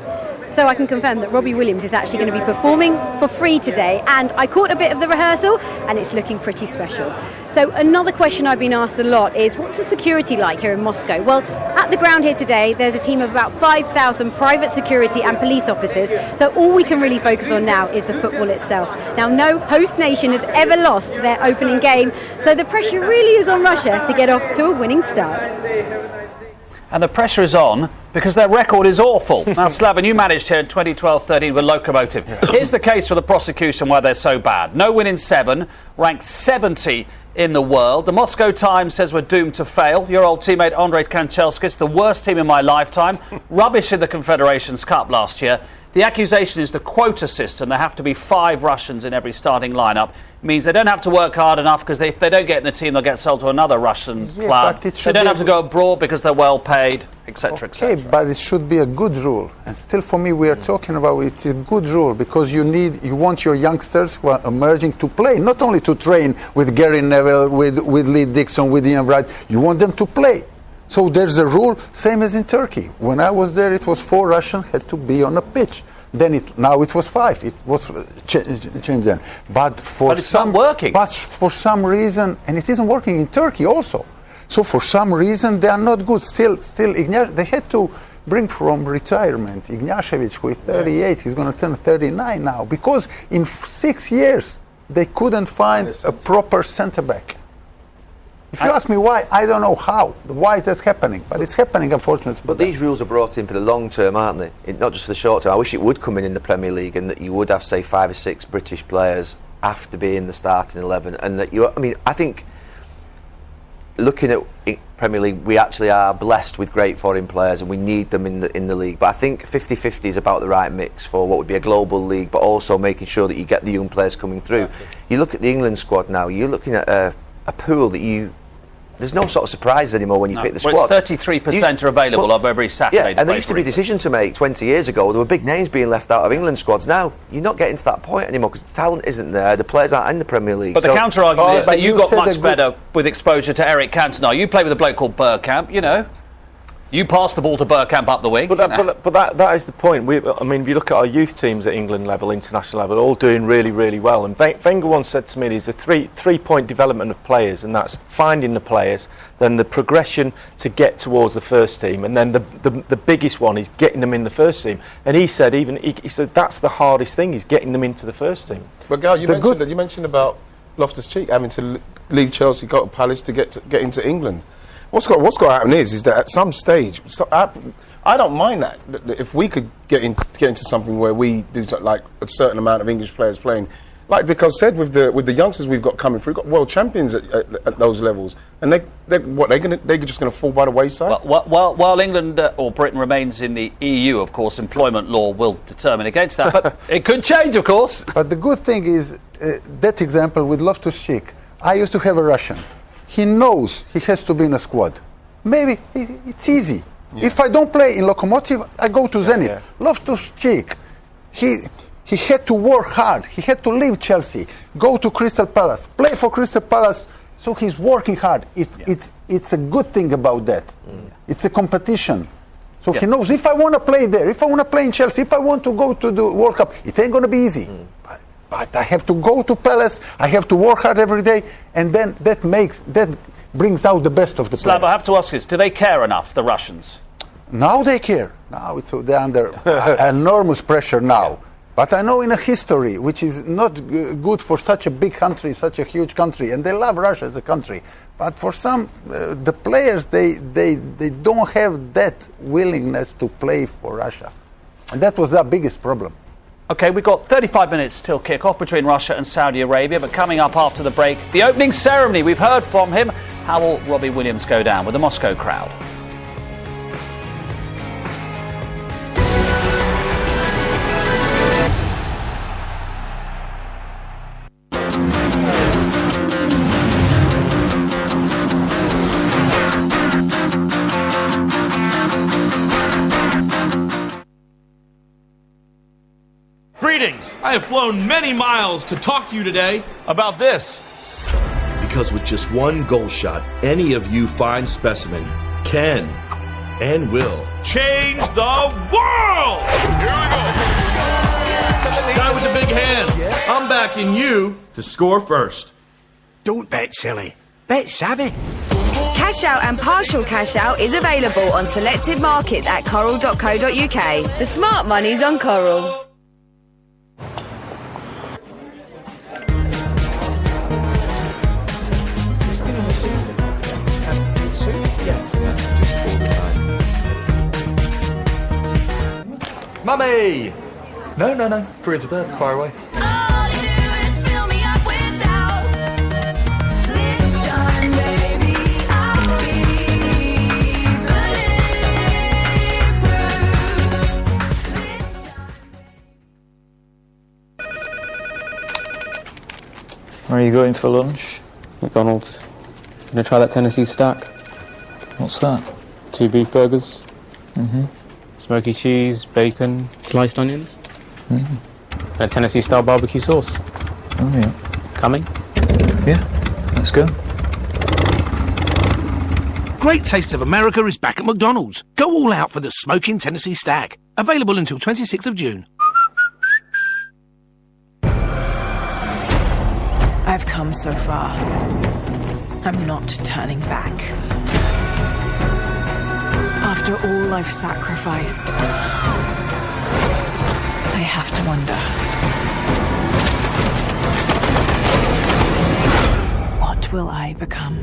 So I can confirm that Robbie Williams is actually going to be performing for free today, and I caught a bit of the rehearsal and it's looking pretty special. So another question I've been asked a lot is, what's the security like here in Moscow? Well, at the ground here today there's a team of about 5,000 private security and police officers, so all we can really focus on now is the football itself. Now, no host nation has ever lost their opening game, so the pressure really is on Russia to get off to a winning start. And the pressure is on because their record is awful. Now, Slaven, you managed here in 2012-13 with Lokomotiv. Here's the case for the prosecution why they're so bad. No win in 7, ranked 70 in the world. The Moscow Times says we're doomed to fail. Your old teammate Andrei Kanchelskis, the worst team in my lifetime. Rubbish in the Confederations Cup last year. The accusation is the quota system. There have to be 5 Russians in every starting lineup. It means they don't have to work hard enough, because if they don't get in the team, they'll get sold to another Russian club. They don't have to go abroad because they're well paid, etc., etc. Okay, but it should be a good rule. And still, for me, we are talking about it's a good rule, because you want your youngsters who are emerging to play, not only to train with Gary Neville, with Lee Dixon, with Ian Wright. You want them to play. So there's a rule, same as in Turkey. When I was there, it was 4 Russians had to be on a pitch. Then now it was 5. It was changed then. But it's not working. But for some reason, and it isn't working in Turkey also. So for some reason, they are not good. Still, they had to bring from retirement Ignashevich, who is 38. He's going to turn 39 now, because in 6 years they couldn't find a proper centre back. If you ask me why, I don't know why that's happening, but it's happening, unfortunately. But these rules are brought in for the long term, aren't they? Not just for the short term. I wish it would come in the Premier League, and that you would have, say, 5 or 6 British players have to be in the starting 11, and that I think looking at Premier League, we actually are blessed with great foreign players, and we need them in the league. But I think 50-50 is about the right mix for what would be a global league, but also making sure that you get the young players coming through. You look at the England squad now. You're looking at a pool that there's no sort of surprise anymore when you pick the squad. Well, it's 33% are available of every Saturday. Yeah, and there used to be a decision to make 20 years ago. There were big names being left out of England squads. Now, you're not getting to that point anymore, because the talent isn't there. The players aren't in the Premier League. But the counter-argument is that you got much better with exposure to Eric Cantona. You played with a bloke called Bergkamp, You passed the ball to Bergkamp up the wing. But that is the point. If you look at our youth teams at England level, international level, all doing really, really well. And Wenger once said to me, there's a three-point development of players, and that's finding the players, then the progression to get towards the first team, and then the biggest one is getting them in the first team. And he said he said that's the hardest thing, is getting them into the first team. But Gal, you mentioned about Loftus-Cheek having to leave Chelsea, go to Palace to get into England. What's got to happen is that at some stage, I don't mind that. If we could get into something where we do like a certain amount of English players playing like Dico said, with the youngsters we've got coming through, we've got world champions at those levels, and they're just going to fall by the wayside. While England or Britain remains in the EU, of course, employment law will determine against that, but it could change, of course. But the good thing is that example with Loftus-Cheek. I used to have a Russian. He knows he has to be in a squad. Maybe it's easy. Yeah. If I don't play in Lokomotiv, I go to Zenit. Yeah. Loftus-Cheek, he had to work hard. He had to leave Chelsea, go to Crystal Palace, play for Crystal Palace. So he's working hard. It's a good thing about that. It's a competition. So he knows if I want to play there, if I want to play in Chelsea, if I want to go to the World Cup, it ain't going to be easy. But I have to go to Palace. I have to work hard every day, and then that brings out the best of the players. Slav, I have to ask you, do they care enough, the Russians? Now they care. Now they're under enormous pressure now. But I know in a history, which is not good for such a big country, such a huge country, and they love Russia as a country. But for some, the players, they don't have that willingness to play for Russia. And that was their biggest problem. OK, we've got 35 minutes till kick-off between Russia and Saudi Arabia, but coming up after the break, the opening ceremony. We've heard from him. How will Robbie Williams go down with the Moscow crowd? Greetings! I have flown many miles to talk to you today about this. Because with just one goal shot, any of you fine specimen can and will change the world! Here we go! Guy with the big hands. I'm backing you to score first. Don't bet silly. Bet savvy. Cash out and partial cash out is available on selected markets at coral.co.uk. The smart money's on Coral. Mummy! No. Free as a bird. Fire away. Where are you going for lunch? McDonald's. Gonna try that Tennessee stack. What's that? 2 beef burgers. Mm-hmm. Smoky cheese, bacon, sliced onions. Mm-hmm. And a Tennessee style barbecue sauce. Oh yeah. Coming? Yeah, let's go. Great Taste of America is back at McDonald's. Go all out for the smoking Tennessee Stag. Available until 26th of June. I've come so far. I'm not turning back. After all I've sacrificed, I have to wonder, what will I become?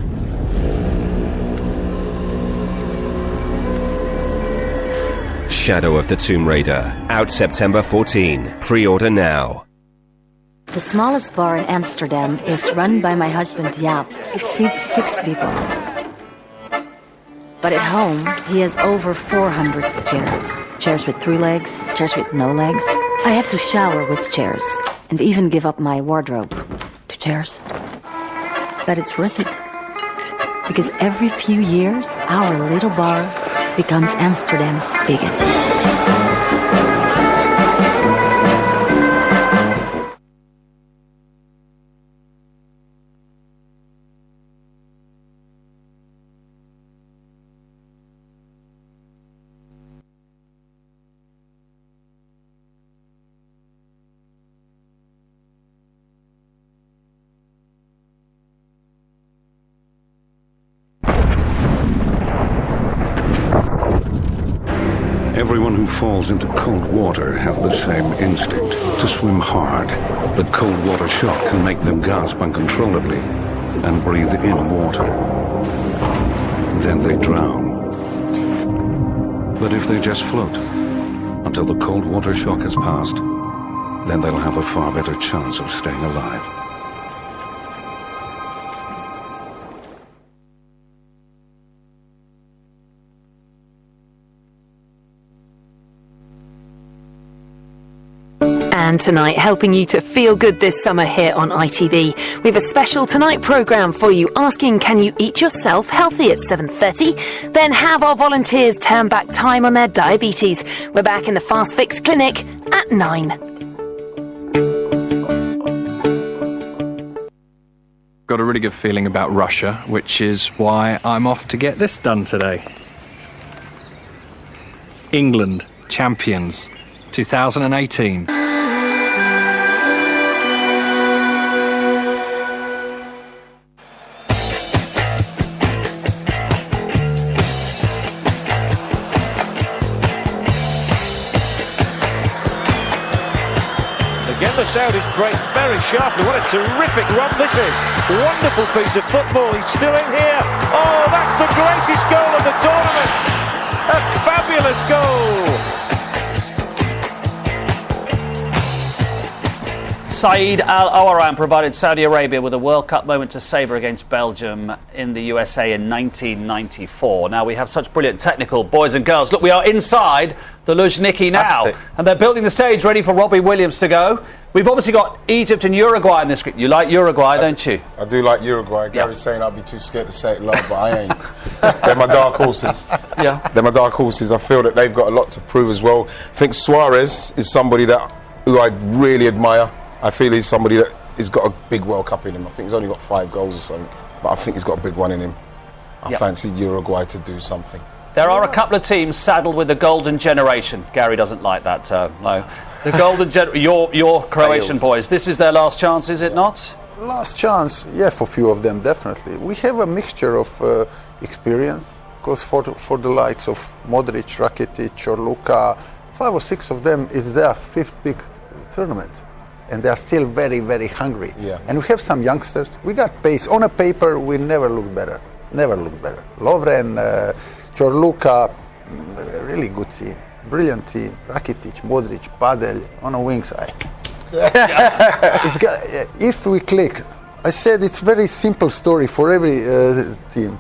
Shadow of the Tomb Raider, out September 14. Pre-order now. The smallest bar in Amsterdam is run by my husband Jaap. It seats 6 people. But at home, he has over 400 chairs. Chairs with 3 legs, chairs with no legs. I have to shower with chairs, and even give up my wardrobe to chairs. But it's worth it. Because every few years, our little bar becomes Amsterdam's biggest. Everyone who falls into cold water has the same instinct, to swim hard. But cold water shock can make them gasp uncontrollably and breathe in water. Then they drown. But if they just float until the cold water shock has passed, then they'll have a far better chance of staying alive. And tonight, helping you to feel good this summer here on ITV, we have a special Tonight programme for you asking, can you eat yourself healthy at 7:30? Then have our volunteers turn back time on their diabetes. We're back in the Fast Fix Clinic at 9. Got a really good feeling about Russia, which is why I'm off to get this done today. England, champions, 2018. Again, the Saudis break very sharply. What a terrific run this is. Wonderful piece of football. He's still in here. Oh, that's the greatest goal of the tournament. A fabulous goal. Saeed Al-Awaran provided Saudi Arabia with a World Cup moment to savour against Belgium in the USA in 1994. Now we have such brilliant technical boys and girls. Look, we are inside the Luzhniki now, and they're building the stage ready for Robbie Williams to go. We've obviously got Egypt and Uruguay in this group. You like Uruguay, don't you? I do like Uruguay. Gary's saying I'd be too scared to say it loud, but I ain't. They're my dark horses. Yeah. They're my dark horses. I feel that they've got a lot to prove as well. I think Suarez is somebody who I really admire. I feel he's somebody that has got a big World Cup in him. I think he's only got 5 goals or something, but I think he's got a big one in him. I fancy Uruguay to do something. There are a couple of teams saddled with the golden generation. Gary doesn't like that term, no. The golden your Croatian boys, this is their last chance, is it not? Last chance, yeah, for a few of them, definitely. We have a mixture of experience, because for the likes of Modric, Rakitic, or Luka, 5 or 6 of them is their 5th big tournament. And they are still very, very hungry. Yeah. And we have some youngsters. We got pace. On a paper, we never look better. Never look better. Lovren, Chorluka, really good team. Brilliant team. Rakitic, Modric, Padel, on a wing side. If we click, I said it's very simple story for every team.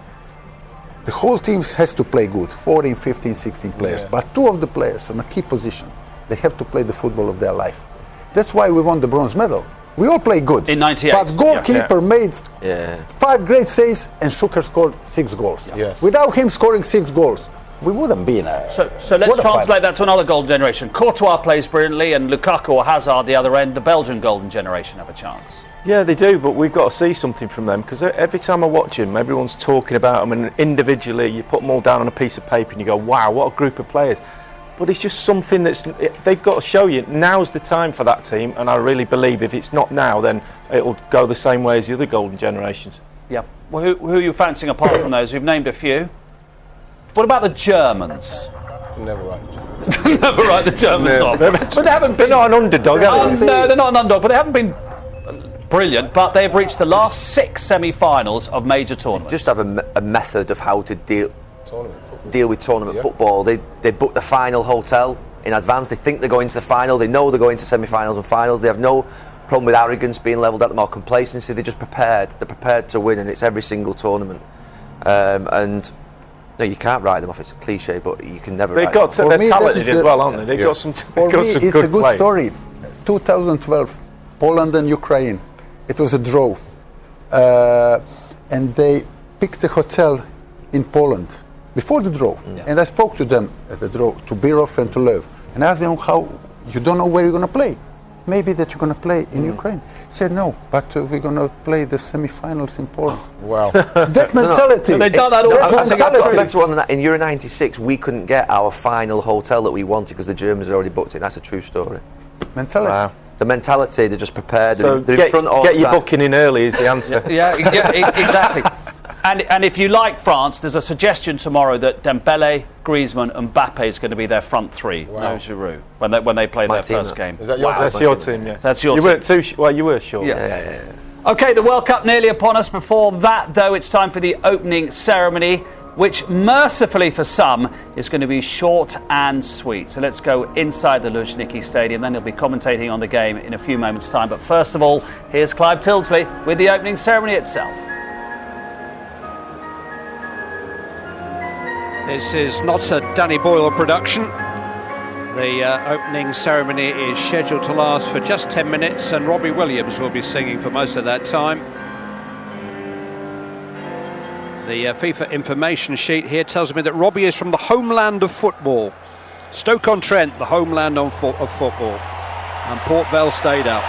The whole team has to play good, 14, 15, 16 players. Yeah. But 2 of the players on a key position, they have to play the football of their life. That's why we won the bronze medal. We all play good. In 98. But goalkeeper made 5 great saves and Schuker scored 6 goals. Yes. Without him scoring 6 goals, we wouldn't be in a... So let's translate that to another golden generation. Courtois plays brilliantly, and Lukaku or Hazard the other end, the Belgian golden generation have a chance. Yeah, they do, but we've got to see something from them, because every time I watch them, everyone's talking about them, and individually you put them all down on a piece of paper and you go, wow, what a group of players. But it's just something they've got to show you. Now's the time for that team, and I really believe if it's not now, then it'll go the same way as the other golden generations. Yeah. Well, who are you fancying apart from those? We've named a few. What about the Germans? Never write the Germans. Never write the Germans off. But they haven't been an underdog, have they? No, they're not an underdog, but they haven't been brilliant. But they've reached the last 6 semi-finals of major tournaments. Just have a method of how to deal with tournament football. They book the final hotel in advance. They think they're going to the final. They know they're going to semi-finals and finals. They have no problem with arrogance being levelled at them or complacency. They're just prepared. They're prepared to win, and it's every single tournament. And no, you can't write them off. It's a cliche, but you can never. They're talented as well, aren't they? They've got some. For me, it's a good story. 2012, Poland and Ukraine. It was a draw, and they picked a hotel in Poland before the draw. And I spoke to them at the draw, to Birov and to Lev, and I asked them, how you don't know where you're going to play. Maybe that you're going to play in Ukraine. He said, no, but we're going to play the semi-finals in Poland. Wow. That mentality. So they've done that all. In Euro 96, we couldn't get our final hotel that we wanted because the Germans had already booked it. That's a true story. Mentality. Wow. The mentality, they're just prepared. So they're in front all the get your time. booking in early is the answer. yeah, exactly. And if you like France, there's a suggestion tomorrow that Dembele, Griezmann and Mbappe is going to be their front three. Wow. No Giroud when they play their first game. Is that your team? That's your team, yes. That's your you team. weren't too well, you were sure. Yeah. Okay, the World Cup nearly upon us. Before that, though, it's time for the opening ceremony. which mercifully for some is going to be short and sweet. So let's go inside the Luzhniki Stadium, then he'll be commentating on the game in a few moments' time. But first of all, here's Clive Tildesley with the opening ceremony itself. This is not a Danny Boyle production. The opening ceremony is scheduled to last for just 10 minutes, and Robbie Williams will be singing for most of that time. The FIFA information sheet here tells me that Robbie is from the homeland of football. Stoke-on-Trent, the homeland of football. And Port Vale stayed up.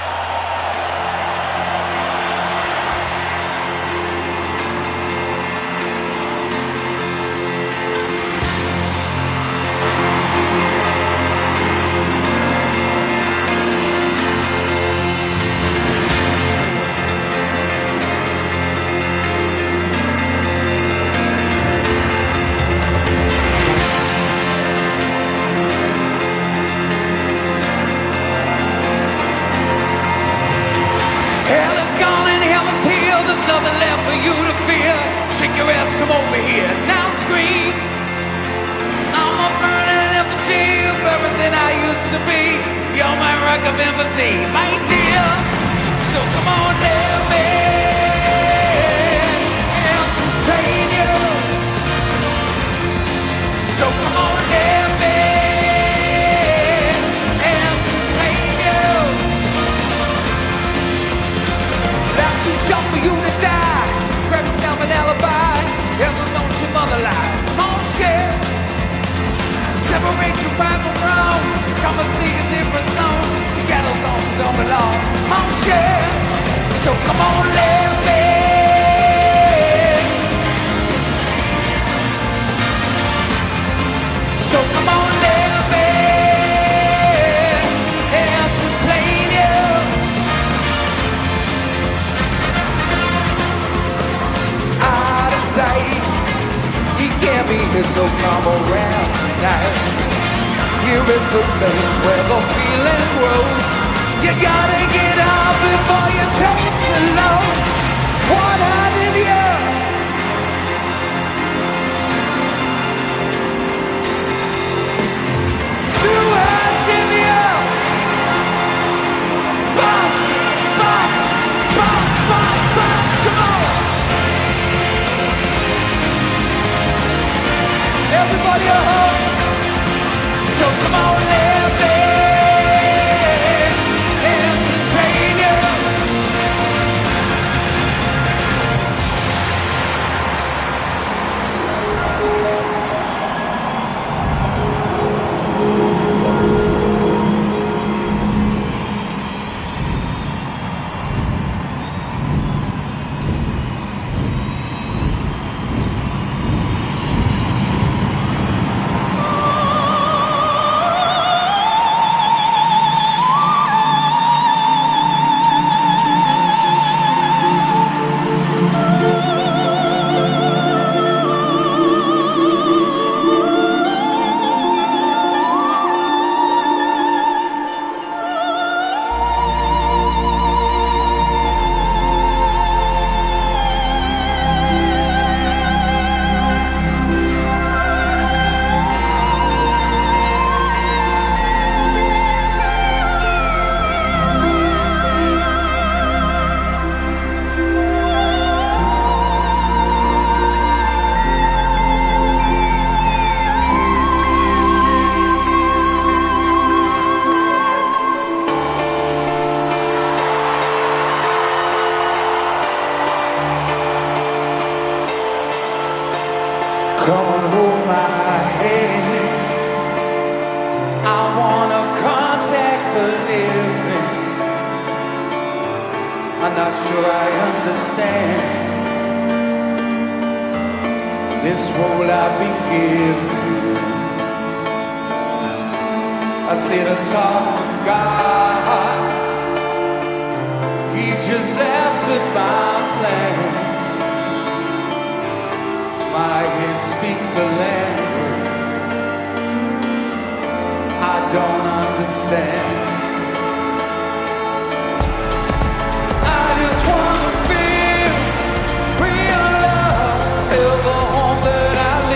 Feel the home that I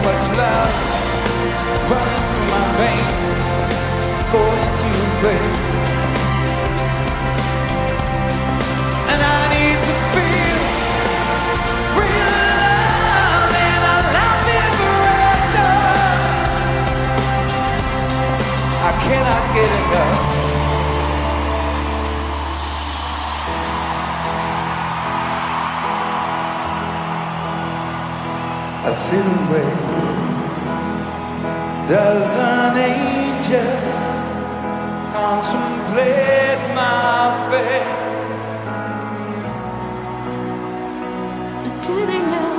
much love running through my veins, going to play. And I need to feel real love, and I love it forever. I cannot get enough. I sit and wait. Does an angel contemplate my fate? Do they know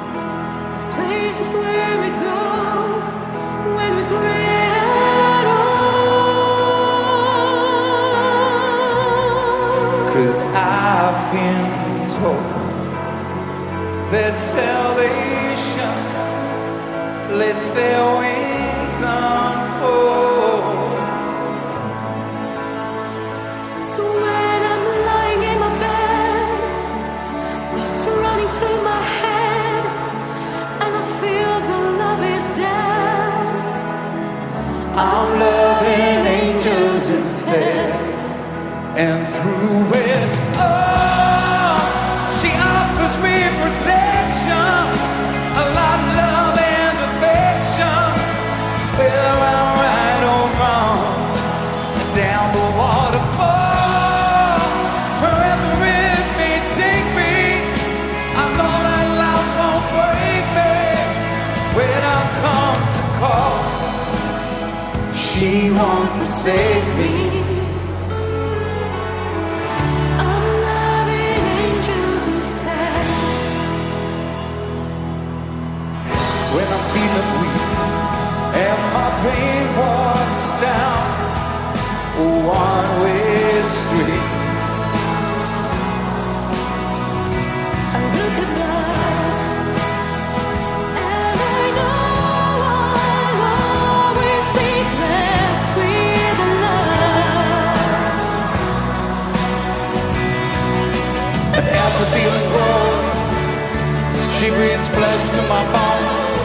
the places where we go when we grow old? 'Cause I've been told that salvation lets their wings unfold. So when I'm lying in my bed, thoughts are running through my head, and I feel the love is dead. I'm loving angels instead, and through it all, she offers me protection, a lot of love and affection. Whether I'm right or wrong, down the waterfall, wherever it may take me, I know that love won't break me. When I come to call, she won't forsake me. I'm loving angels instead. When I'm feeling weak and my pain walks down a one-way street, I look at love, and I know I'll always be blessed with love. and as the feeling grows, she breathes flesh to my bones.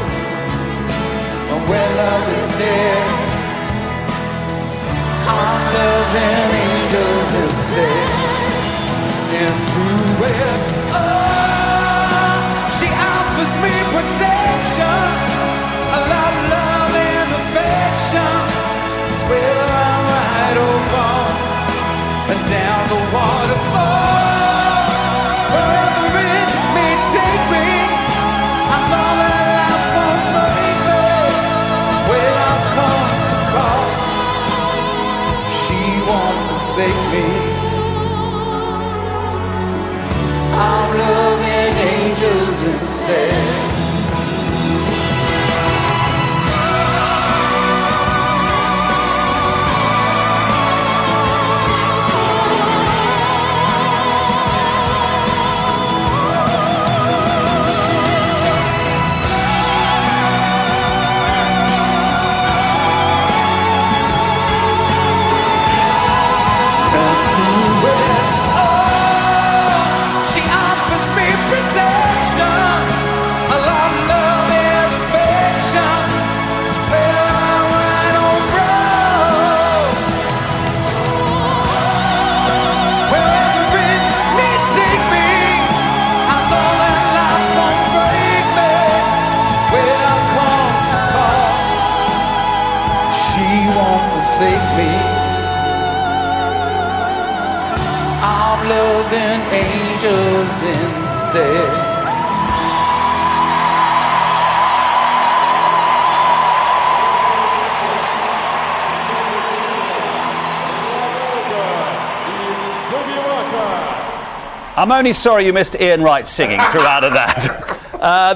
And when love is dead, I'm loving angels instead. And through it all, she offers me protection, a lot of love and affection. Whether I'm right or wrong, and down the waterfall, wherever it may take me, I know that life won't break me. When I come to call, she won't forsake me. I'm loving angels instead. She offers me protection, a lot of love and affection. Whether I'm right or wrong, wherever it may take me, I know that life won't break me. When I come to call, she won't forsake me. I'm loving angels instead. I'm only sorry you missed Ian Wright singing throughout of that.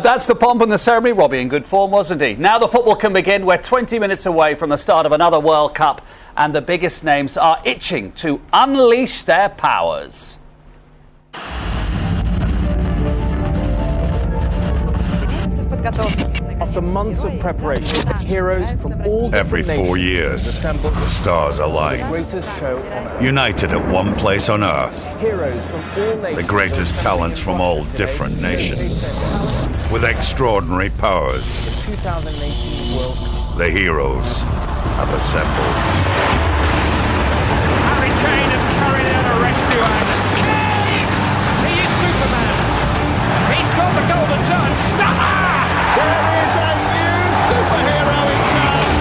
That's the pomp and the ceremony. Robbie in good form, wasn't he? Now the football can begin. We're 20 minutes away from the start of another World Cup, and the biggest names are itching to unleash their powers. After months of preparation, heroes from all Every different 4 nations years, assemble the stars align, greatest show on earth. united at one place on Earth. Heroes from all nations. The greatest talents from all different nations. with extraordinary powers. The 2018 World Cup. The heroes have assembled. Harry Kane has carried out a rescue act. Kane! He is Superman. He's got the golden touch. There is a new superhero in town.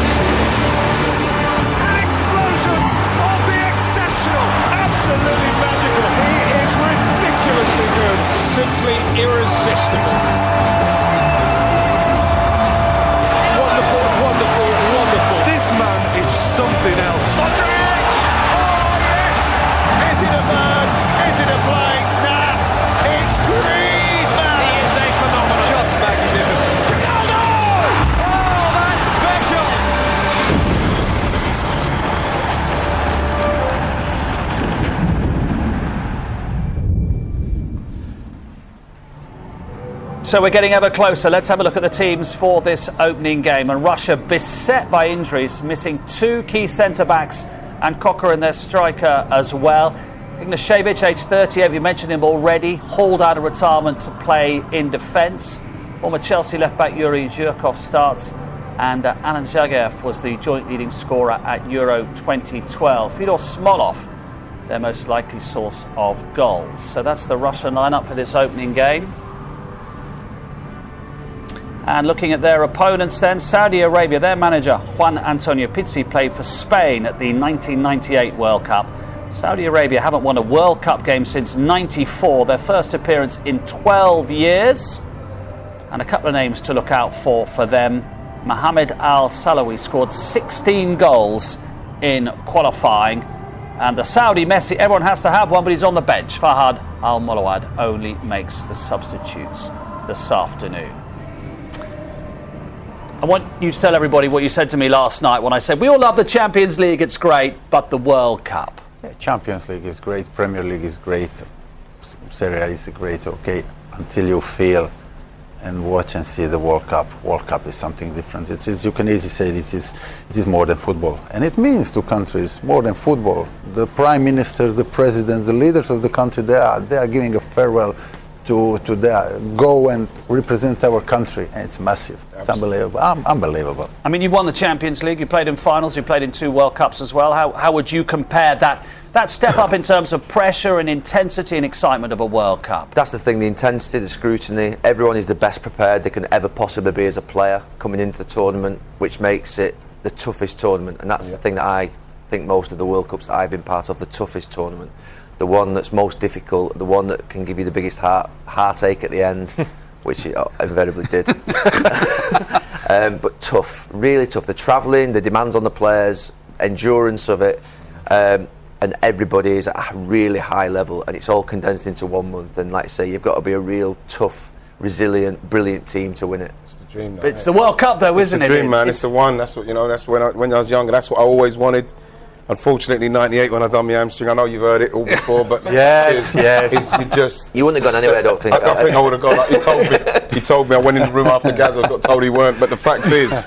An explosion of the exceptional. Absolutely magical. He is ridiculously good. Simply irresistible. Wonderful, wonderful, wonderful. This man is something else. Modric! Oh, yes! Is it a bird? Is it a plane? Nah, it's Griezmann! He is a phenomenon. Just magnificent. Ronaldo! Oh, that's special! So we're getting ever closer. Let's have a look at the teams for this opening game. And Russia beset by injuries, missing two key centre-backs and Cocker and their striker as well. Ignashevich, age 38, we mentioned him already, hauled out of retirement to play in defence. Former Chelsea left-back Yuri Zhirkov starts, and Alan Zagev was the joint leading scorer at Euro 2012. Fyodor Smolov, their most likely source of goals. So that's the Russian lineup for this opening game. And looking at their opponents then, Saudi Arabia, their manager Juan Antonio Pizzi played for Spain at the 1998 World Cup. Saudi Arabia haven't won a World Cup game since '94, their first appearance in 12 years. And a couple of names to look out for them. Mohammed Al Salawi scored 16 goals in qualifying. And the Saudi Messi, everyone has to have one, but he's on the bench. Fahad Al Molawad only makes the substitutes this afternoon. I want you to tell everybody what you said to me last night when I said, we all love the Champions League, it's great, but the World Cup. Yeah, Champions League is great, Premier League is great, Serie A is great, okay, until you feel and watch and see the World Cup. World Cup is something different. It's you can easily say it is more than football. And it means to countries more than football. The prime ministers, the presidents, the leaders of the country, they are giving a farewell to go and represent our country, and it's massive. It's unbelievable. Unbelievable. I mean, you've won the Champions League, you played in finals, you played in 2 World Cups as well. How would you compare that step up in terms of pressure and intensity and excitement of a World Cup? That's the thing, the intensity, the scrutiny. Everyone is the best prepared they can ever possibly be as a player coming into the tournament, which makes it the toughest tournament. And that's the thing that I think most of the World Cups that I've been part of, the toughest tournament. The one that's most difficult, the one that can give you the biggest heartache at the end, which it invariably did. But tough, really tough. The travelling, the demands on the players, endurance of it, and everybody is at a really high level, and it's all condensed into 1 month. And like I say, you've got to be a real tough, resilient, brilliant team to win it. It's the dream. It's the World Cup, though, isn't it? It's the dream, man. It's the one. That's what That's when I was younger. That's what I always wanted. Unfortunately, '98 when I done my hamstring, I know you've heard it all before, but yes. You wouldn't have gone anywhere, I don't think. I think I would have gone. Like, he told me. I went in the room after Gazza, got told he weren't. But the fact is,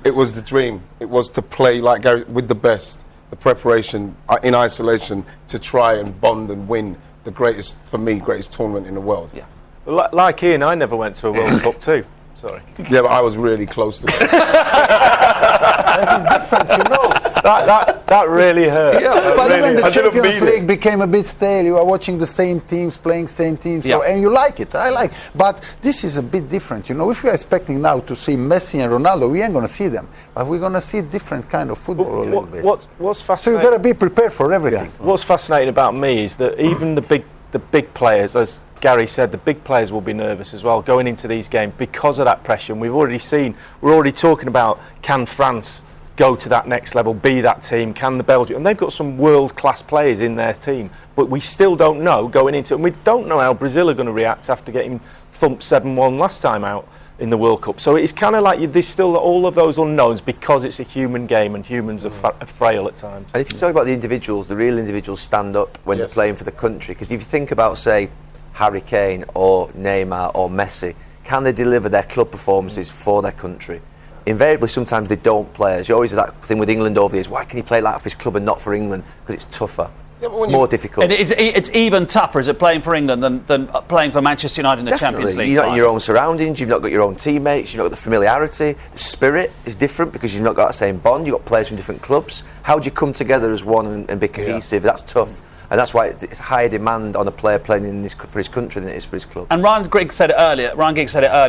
it was the dream. It was to play like Gary with the best. The preparation in isolation to try and bond and win the greatest tournament in the world. Yeah. Well, like Ian, I never went to a World Cup too. Sorry. Yeah, but I was really close to it. That is different, you know. That really hurt. Yeah, but really, when the Champions League became a bit stale, you are watching the same teams, playing same teams, and you like it. I like. But this is a bit different, you know. If we are expecting now to see Messi and Ronaldo, we ain't going to see them. But we're going to see different kind of football a little bit. What's fascinating? So you've got to be prepared for everything. Yeah. What's fascinating about me is that even the big players, as Gary said, the big players will be nervous as well going into these games because of that pressure. And we're already talking about, can France go to that next level, be that team, can the Belgium, and they've got some world-class players in their team, but we still don't know going into it, and we don't know how Brazil are going to react after getting thumped 7-1 last time out in the World Cup. So it's kind of like there's still all of those unknowns because it's a human game and humans are frail at times. And if you talk about the individuals, the real individuals stand up when they're playing for the country, because if you think about, say, Harry Kane or Neymar or Messi, can they deliver their club performances for their country? Invariably, sometimes they don't play. There's always that thing with England over the years. Why can he play like for his club and not for England? Because it's tougher. more difficult. And it's even tougher, is it, playing for England than playing for Manchester United in the Champions League? You're not in your own surroundings, you've not got your own teammates, you've not got the familiarity. The spirit is different because you've not got that same bond. You've got players from different clubs. How do you come together as one and be cohesive? That's tough. And that's why it's higher demand on a player playing for his country than it is for his club. And Ryan Giggs said it earlier.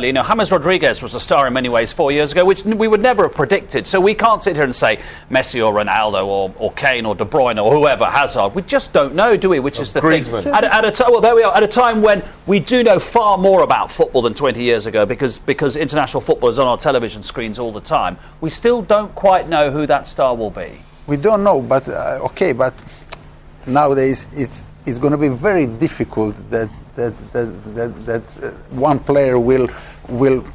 You know, James Rodriguez was a star in many ways 4 years ago, which we would never have predicted. So we can't sit here and say Messi or Ronaldo or Kane or De Bruyne or whoever, Hazard. We just don't know, do we? Which is the Griezmann. thing. At a time when we do know far more about football than 20 years ago, because international football is on our television screens all the time. We still don't quite know who that star will be. We don't know, but but nowadays it's going to be very difficult that one player will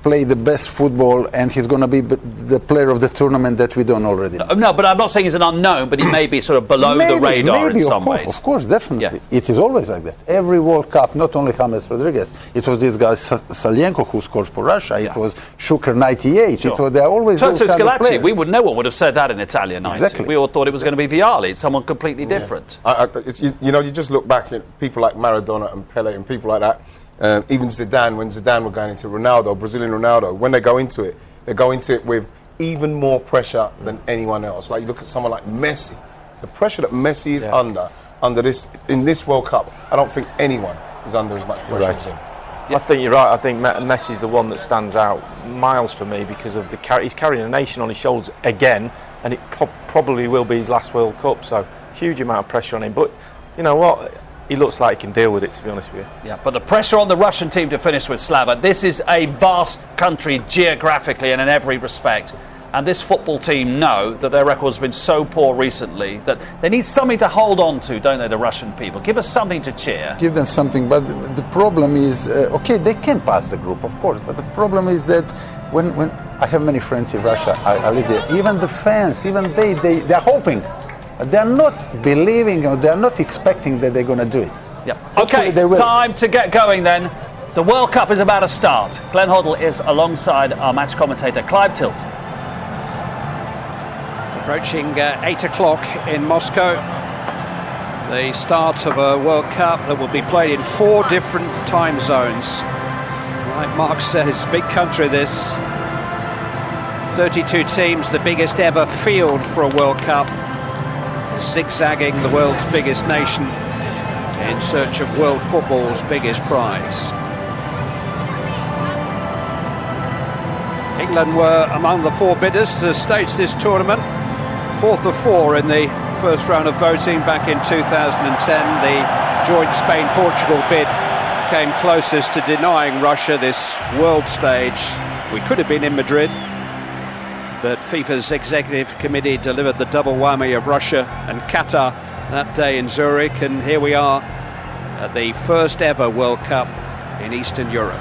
play the best football and he's going to be the player of the tournament that we don't already know. No, but I'm not saying he's an unnknown, but he may be sort of below the radar in some ways. Of course, definitely. Yeah. It is always like that. Every World Cup, not only James Rodriguez, it was this guy Salienko who scored for Russia, it was Schuker 98, Sure. They're always Toto those kind of Scalacci, players. no one would have said that in Italia 90. Exactly. We all thought it was going to be Vialli, someone completely different. You just look back at people like Maradona and Pele and people like that. Even Zidane, when Zidane were going into Ronaldo, Brazilian Ronaldo, when they go into it with even more pressure than anyone else. Like you look at someone like Messi, the pressure that Messi is under this in this World Cup, I don't think anyone is under as much pressure as him. I think you're right. I think Messi's the one that stands out miles for me because of he's carrying a nation on his shoulders again, and it probably will be his last World Cup. So huge amount of pressure on him. But you know what? He looks like he can deal with it, to be honest with you. Yeah, but the pressure on the Russian team to finish with Slava. This is a vast country geographically and in every respect. And this football team know that their record's been so poor recently that they need something to hold on to, don't they, the Russian people? Give us something to cheer. Give them something, but the problem is, they can pass the group, of course, but the problem is that when I have many friends in Russia, I live there, even the fans, even they're hoping. They're not believing or they're not expecting that they're going to do it. Yep. Okay, time to get going then. The World Cup is about to start. Glenn Hoddle is alongside our match commentator, Clive Tilton. Approaching 8 o'clock in Moscow. The start of a World Cup that will be played in 4 different time zones. Like Mark says, big country this. 32 teams, the biggest ever field for a World Cup. Zigzagging the world's biggest nation in search of world football's biggest prize. England were among the 4 bidders to stage this tournament. 4th of 4 in the first round of voting back in 2010. The joint Spain-Portugal bid came closest to denying Russia this world stage. We could have been in Madrid, but FIFA's executive committee delivered the double whammy of Russia and Qatar that day in Zurich, and here we are at the first ever World Cup in Eastern Europe.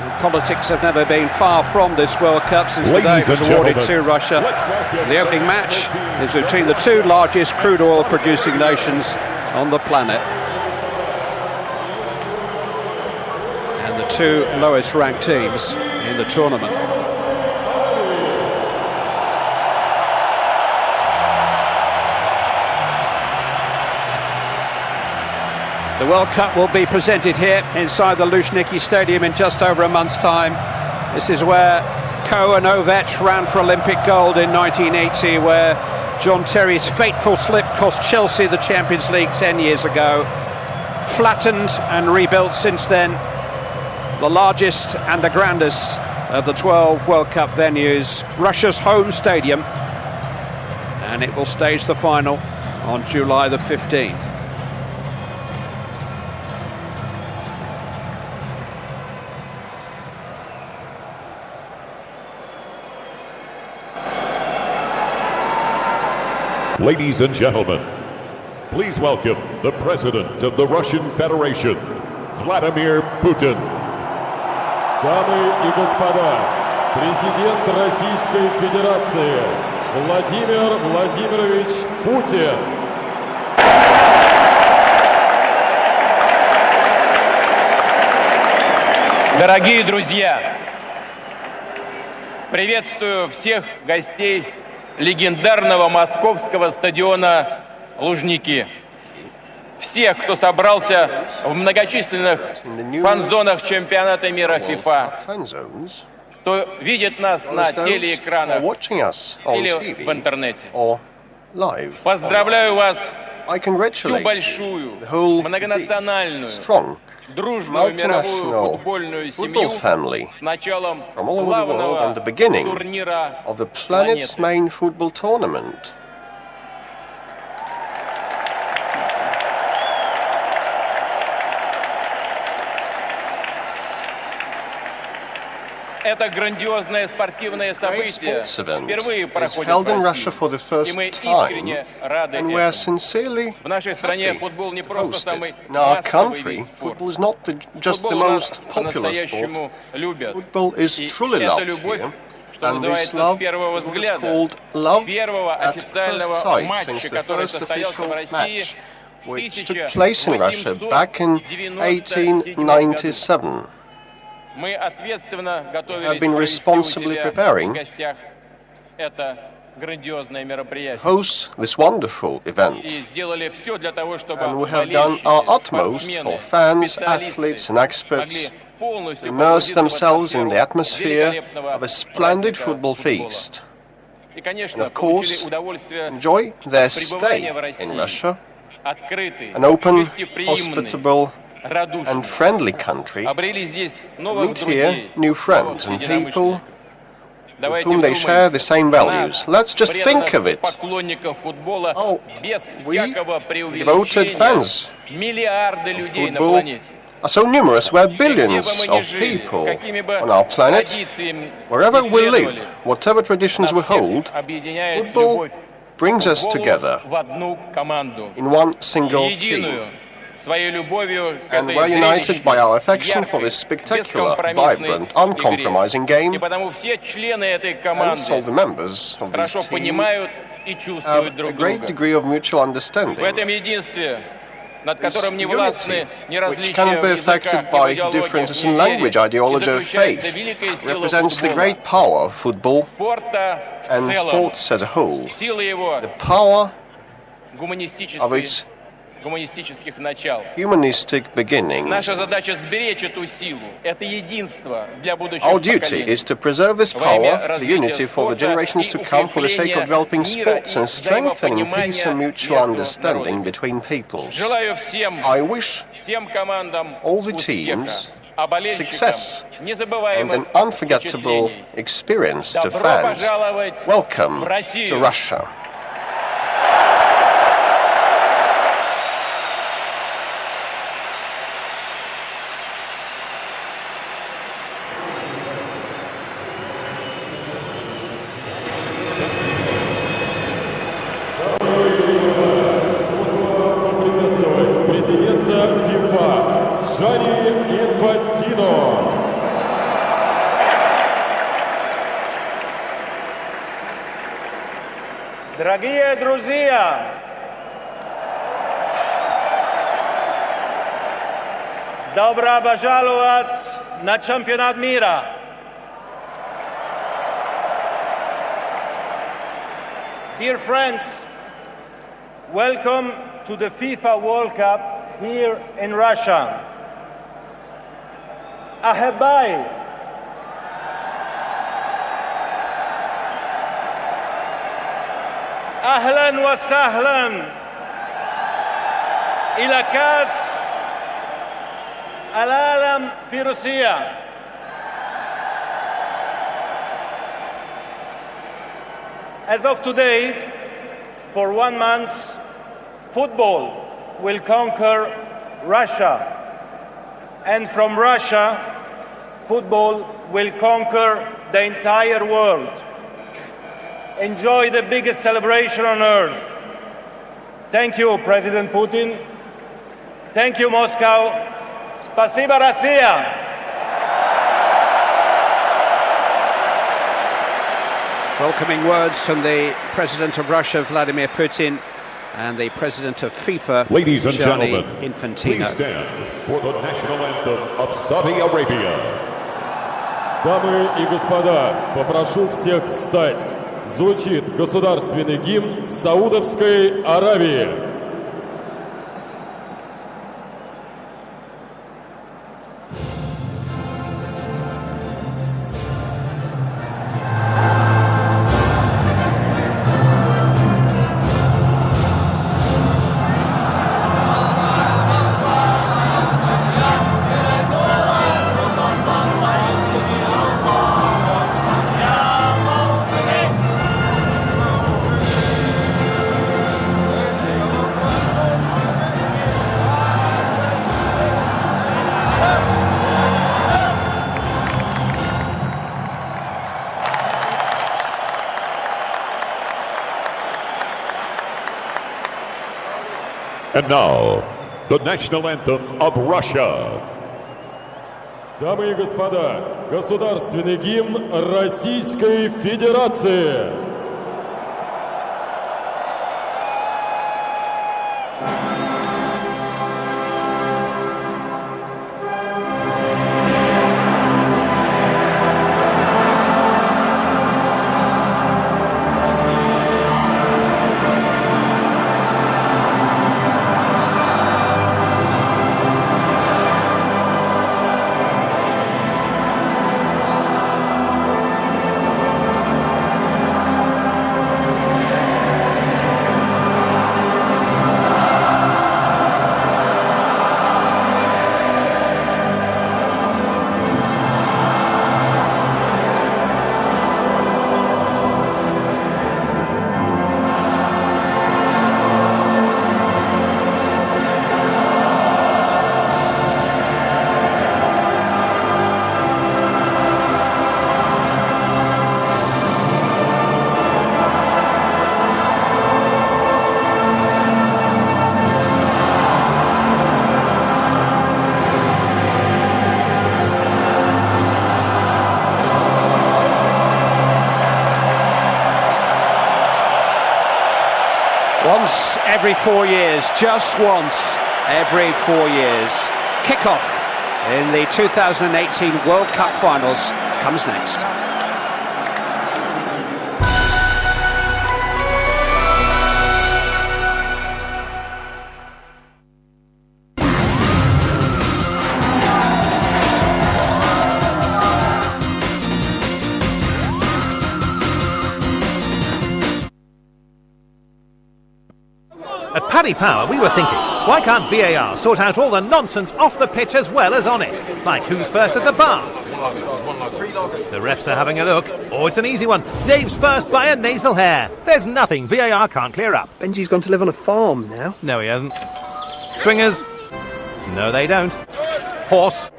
And politics have never been far from this World Cup since the day it was awarded to Russia. The opening match is between the 2 largest crude oil producing nations on the planet. 2 lowest ranked teams in the tournament. The World Cup will be presented here inside the Luzhniki Stadium in just over a month's time. This is where Ko and Ovet ran for Olympic gold in 1980, where John Terry's fateful slip cost Chelsea the Champions League 10 years ago. Flattened and rebuilt since then. The largest and the grandest of the 12 World Cup venues, Russia's home stadium, and it will stage the final on July the 15th. Ladies and gentlemen, please welcome the President of the Russian Federation, Vladimir Putin. Дамы и господа, президент Российской Федерации Владимир Владимирович Путин. Дорогие друзья, приветствую всех гостей легендарного московского стадиона Лужники. Всех, кто собрался в многочисленных фан-зонах чемпионата мира FIFA, кто видит нас на телеэкранах или в интернете. Поздравляю вас, всю большую, многонациональную, дружную мировую футбольную семью с началом главного турнира планеты. Это грандиозное спортивное событие впервые проходит в России, и мы искренне рады этому. В нашей стране футбол не просто самый массовый вид спорта. Футбол у нас по-настоящему любят. И эта любовь, что называется, с первого взгляда, с первого официального матча, который состоялся в России в 1897. Мы ответственно готовились в гостях это грандиозное мероприятие. И сделали все для того, чтобы спортсмены, специалисты могли полностью immerse themselves in the atmosphere of a splendid football feast. And of course, enjoy their stay in Russia, an open, hospitable, and friendly country, meet here new friends and people with whom they share the same values. Let's just think of it. Oh, we, devoted fans of football, are so numerous. We're billions of people on our planet. Wherever we live, whatever traditions we hold, football brings us together in one single team. And we're united by our affection for this spectacular, vibrant, uncompromising game, and all the members of this team have a great degree of mutual understanding. This unity, which can be affected by differences in language, ideology, or faith, represents the great power of football and sports as a whole, the power of its humanistic beginning. Our duty is to preserve this power, the unity for the generations to come, for the sake of developing sports and strengthening peace and mutual understanding between peoples. I wish all the teams success and an unforgettable experience to fans. Welcome to Russia. Дорогие друзья, добро пожаловать на чемпионат мира. Dear friends, welcome to the FIFA World Cup here in Russia. Ahebai. أهلا وسهلا إلى كأس العالم في روسيا. As of today, for 1 month, football will conquer Russia, and from Russia, football will conquer the entire world. Enjoy the biggest celebration on earth. Thank you, President Putin. Thank you, Moscow. Spasiba, Россия. Welcoming words from the President of Russia, Vladimir Putin, and the President of FIFA, Ladies and gentlemen, Infantino. please stand for the national anthem of Saudi Arabia. Дамы и господа, попрошу всех встать. звучит государственный гимн Саудовской Аравии. And now, the national anthem of Russia. Дамы и господа, государственный гимн Российской Федерации. Once every 4 years, just once every 4 years. Kick-off in the 2018 World Cup Finals comes next. At Paddy Power, we were thinking, why can't VAR sort out all the nonsense off the pitch as well as on it? Like who's first at the bar? The refs are having a look. Oh, it's an easy one. Dave's first by a nasal hair. There's nothing VAR can't clear up. Benji's gone to live on a farm now. No, he hasn't. Swingers? No, they don't. Horse?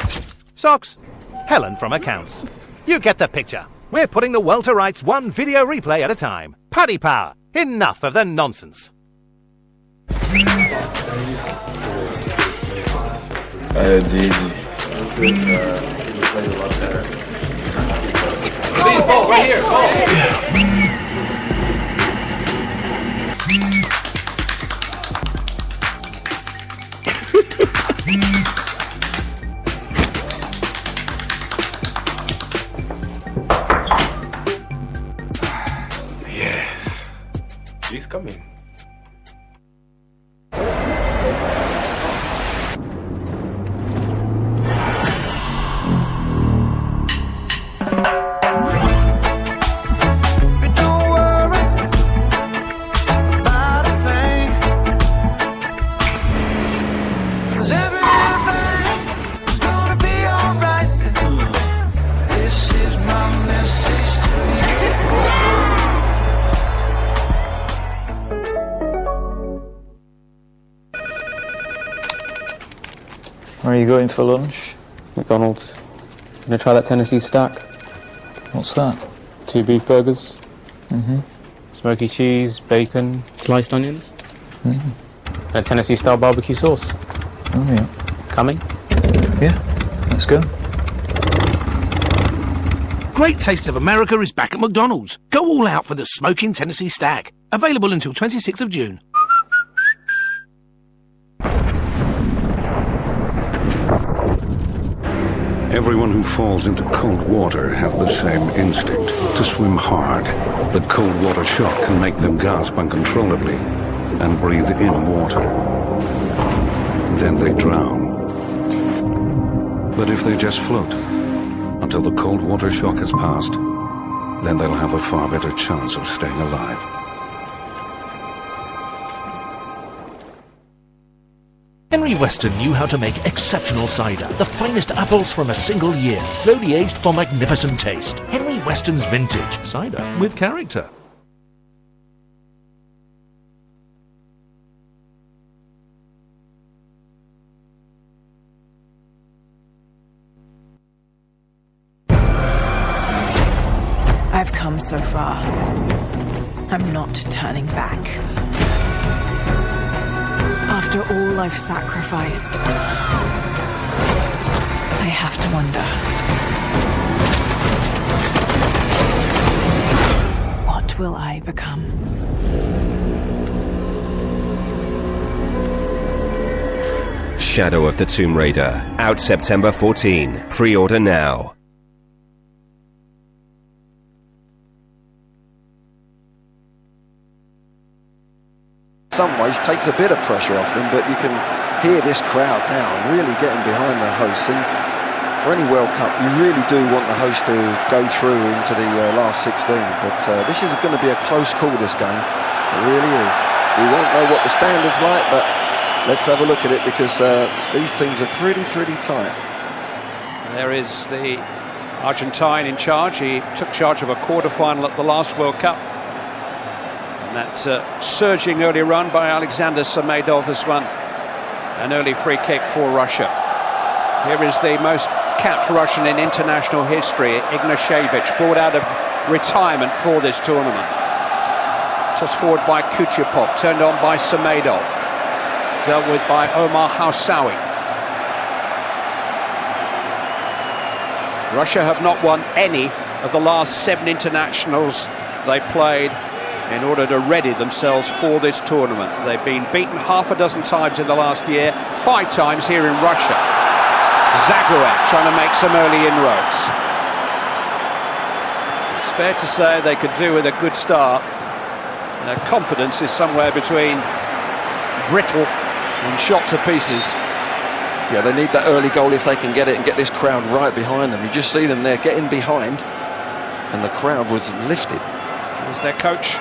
Socks? Helen from accounts. You get the picture. We're putting the world to rights one video replay at a time. Paddy Power. Enough of the nonsense. Ball right here. Ball. Yes. He's coming. Where are you going for lunch? McDonald's. Gonna try that Tennessee stack. What's that? 2 beef burgers. Mm-hmm. Smoky cheese, bacon, sliced onions. Mm-hmm. And a Tennessee style barbecue sauce. Oh yeah. Coming? Yeah, let's go. Great Taste of America is back at McDonald's. Go all out for the Smoking Tennessee Stag. Available until 26th of June. Everyone who falls into cold water has the same instinct, to swim hard. But cold water shock can make them gasp uncontrollably and breathe in water. Then they drown. But if they just float until the cold water shock has passed, then they'll have a far better chance of staying alive. Henry Weston knew how to make exceptional cider. The finest apples from a single year, slowly aged for magnificent taste. Henry Weston's Vintage Cider with character. I've come so far. I'm not turning back. After all I've sacrificed, I have to wonder, what will I become? Shadow of the Tomb Raider, out September 14. Pre-order now. Some ways takes a bit of pressure off them, but you can hear this crowd now really getting behind the host. And for any World Cup, you really do want the host to go through into the last 16. But this is going to be a close call, this game. It really is. We won't know what the standard's like, but let's have a look at it, because these teams are pretty tight. There is the Argentine in charge. He took charge of a quarter-final at the last World Cup. That surging early run by Alexander Samedov has won an early free kick for Russia. Here is the most capped Russian in international history, Ignashevich, brought out of retirement for this tournament. Tossed forward by Kuchepov, turned on by Samedov, dealt with by Omar Hausawi. Russia have not won any of the last 7 internationals they played in order to ready themselves for this tournament. They've been beaten half a dozen times in the last year, 5 times here in Russia. Zagoev trying to make some early inroads. It's fair to say they could do with a good start. Their confidence is somewhere between brittle and shot to pieces. Yeah, they need that early goal if they can get it and get this crowd right behind them. You just see them there getting behind, and the crowd was lifted. Here's their coach,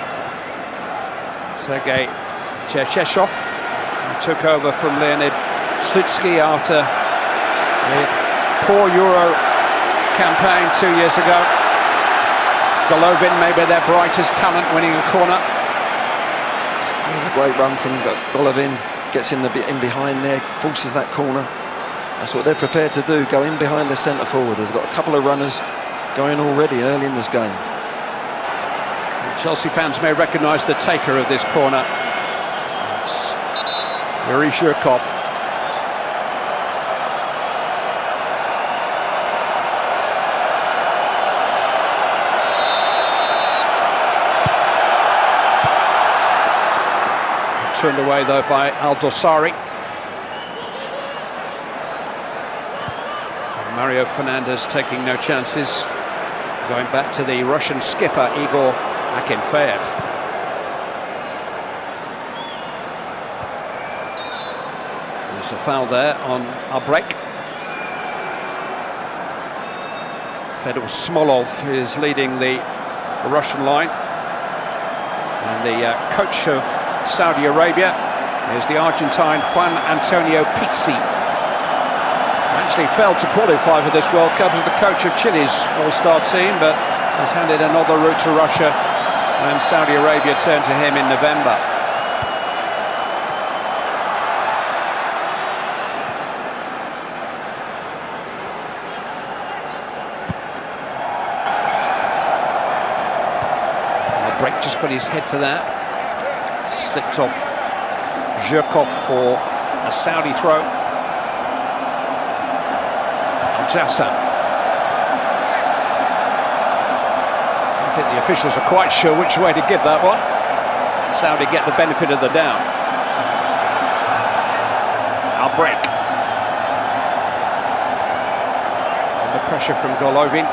Sergei Chercheshov, who took over from Leonid Slutsky after a poor Euro campaign 2 years ago. Golovin, maybe their brightest talent, winning a corner. There's a great run from Golovin, gets in behind there, forces that corner. That's what they're prepared to do, go in behind the centre forward. There's got a couple of runners going already early in this game. Chelsea fans may recognise the taker of this corner. It's Yuri Zhirkov. Turned away though by Aldosari. Mario Fernandez taking no chances. Going back to the Russian skipper Igor Akinfeev. There's a foul there on Abrek. Fedor Smolov is leading the Russian line. And the coach of Saudi Arabia is the Argentine Juan Antonio Pizzi. Actually failed to qualify for this World Cup as the coach of Chile's all-star team, but has handed another route to Russia when Saudi Arabia turned to him in November. And the break just got his head to that. Slipped off Zhirkov for a Saudi throw. Jassan. I think the officials are quite sure which way to give that one. Saudi get the benefit of the doubt. Al break. And the Pressure from Golovin.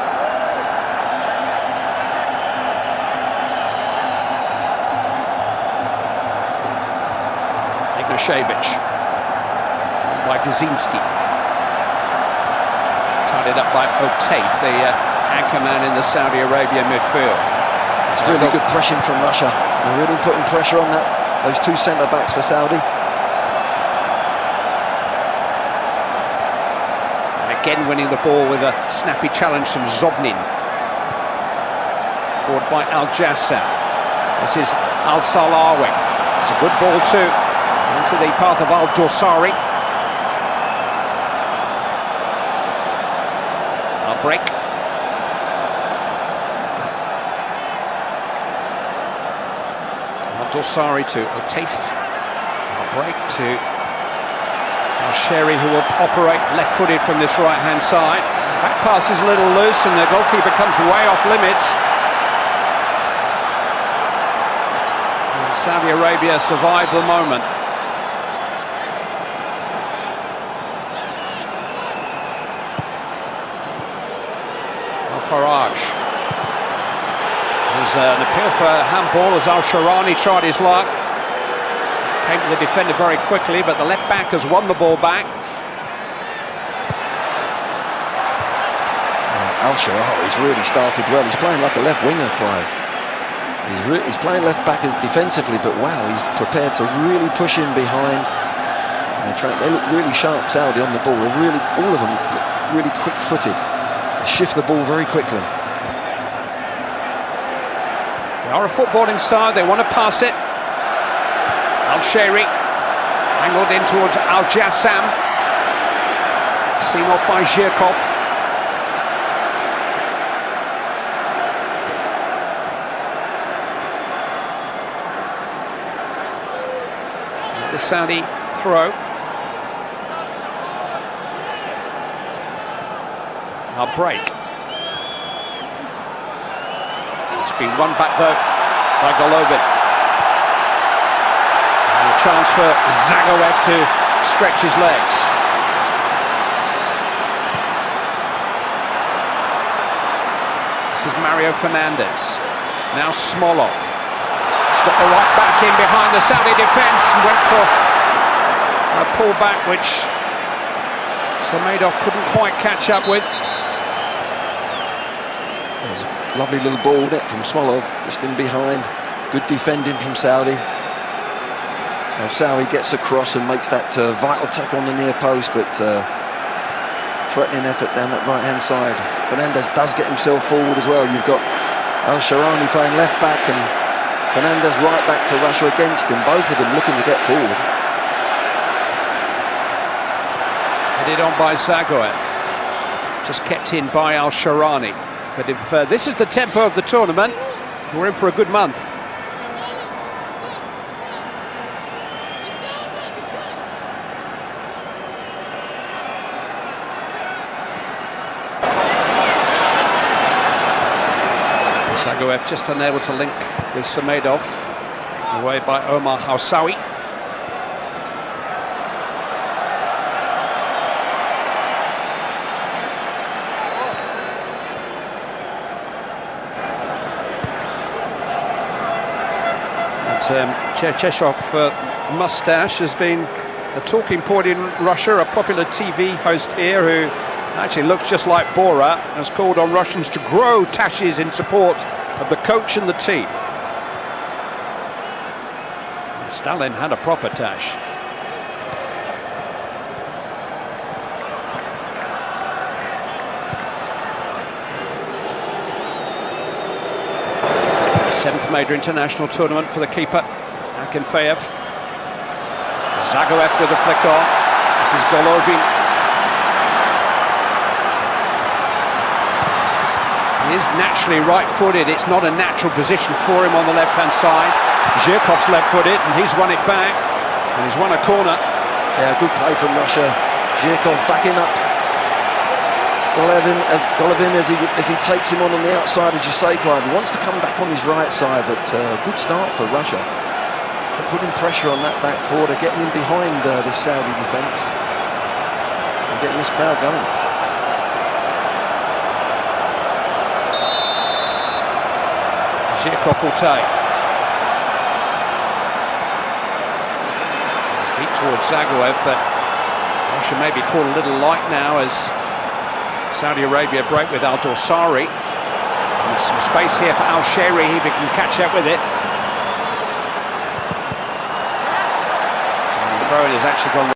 Ignashevich by Gazinski. Tied up by Otaif, the anchorman in the Saudi Arabia midfield. It's really good pressing from Russia. They're really putting pressure on those two centre-backs for Saudi. And again winning the ball with a snappy challenge from Zobnin. Forward by Al-Jassam. This is Al-Salawi. It's a good ball too. Into the path of Al-Dosari. I'll break. Al-Dosari to Otaif. I'll break to Al-Sheri, who will operate left-footed from this right-hand side. Back pass is a little loose and the goalkeeper comes way off limits. And Saudi Arabia survived the moment. Farage. There's an appeal for a handball as Al-Sharani tried his luck. Came to the defender very quickly, but the left back has won the ball back. Al-Sharani's really started well. He's playing like a left winger, Clive. He's playing left back defensively, but wow, he's prepared to really push in behind. They look really sharp, Saudi, on the ball. They're really, all of them, look really quick-footed. Shift the ball very quickly. They are a footballing side, they want to pass it. Al-Sheri angled in towards Al-Jassam. Seen off by Zhirkov. The Saudi throw. Now break. It's been won back though by Golovin. And a chance for Zagoev to stretch his legs. This is Mario Fernandez. Now Smolov. He's got the right back in behind the Saudi defence and went for a pullback which Samedov couldn't quite catch up with. There's a lovely little ball net from Smolov, just in behind. Good defending from Saudi. Now Saudi gets across and makes that vital tackle on the near post, but threatening effort down that right-hand side. Fernandez does get himself forward as well. You've got Al-Sharani playing left back and Fernandez right back for Russia against him. Both of them looking to get forward. Headed on by Zagoev. Just kept in by Al-Sharani. But if this is the tempo of the tournament, we're in for a good month. Zagoev just unable to link with Samedov. Away by Omar Housawi. Cherchesov mustache has been a talking point in Russia. A popular TV host here who actually looks just like Borat has called on Russians to grow tashes in support of the coach and the team. Stalin had a proper tash. Seventh major international tournament for the keeper, Akinfeev. Zagoev with a flick on. This is Golovin. He is naturally right-footed. It's not a natural position for him on the left-hand side. Zhirkov's left-footed, and he's won it back. And he's won a corner. Yeah, good play from Russia. Zhirkov backing up Golovin as he takes him on the outside, as you say, Clive. He wants to come back on his right side, but good start for Russia. They're putting pressure on that back four. They're getting in behind this Saudi defence and getting this crowd going. Zirko Forte. He's deep towards Zagoev, but Russia may be caught a little light now as Saudi Arabia break with Al Dorsari. There's some space here for Al Shehri if he can catch up with it. And the throw-in has actually gone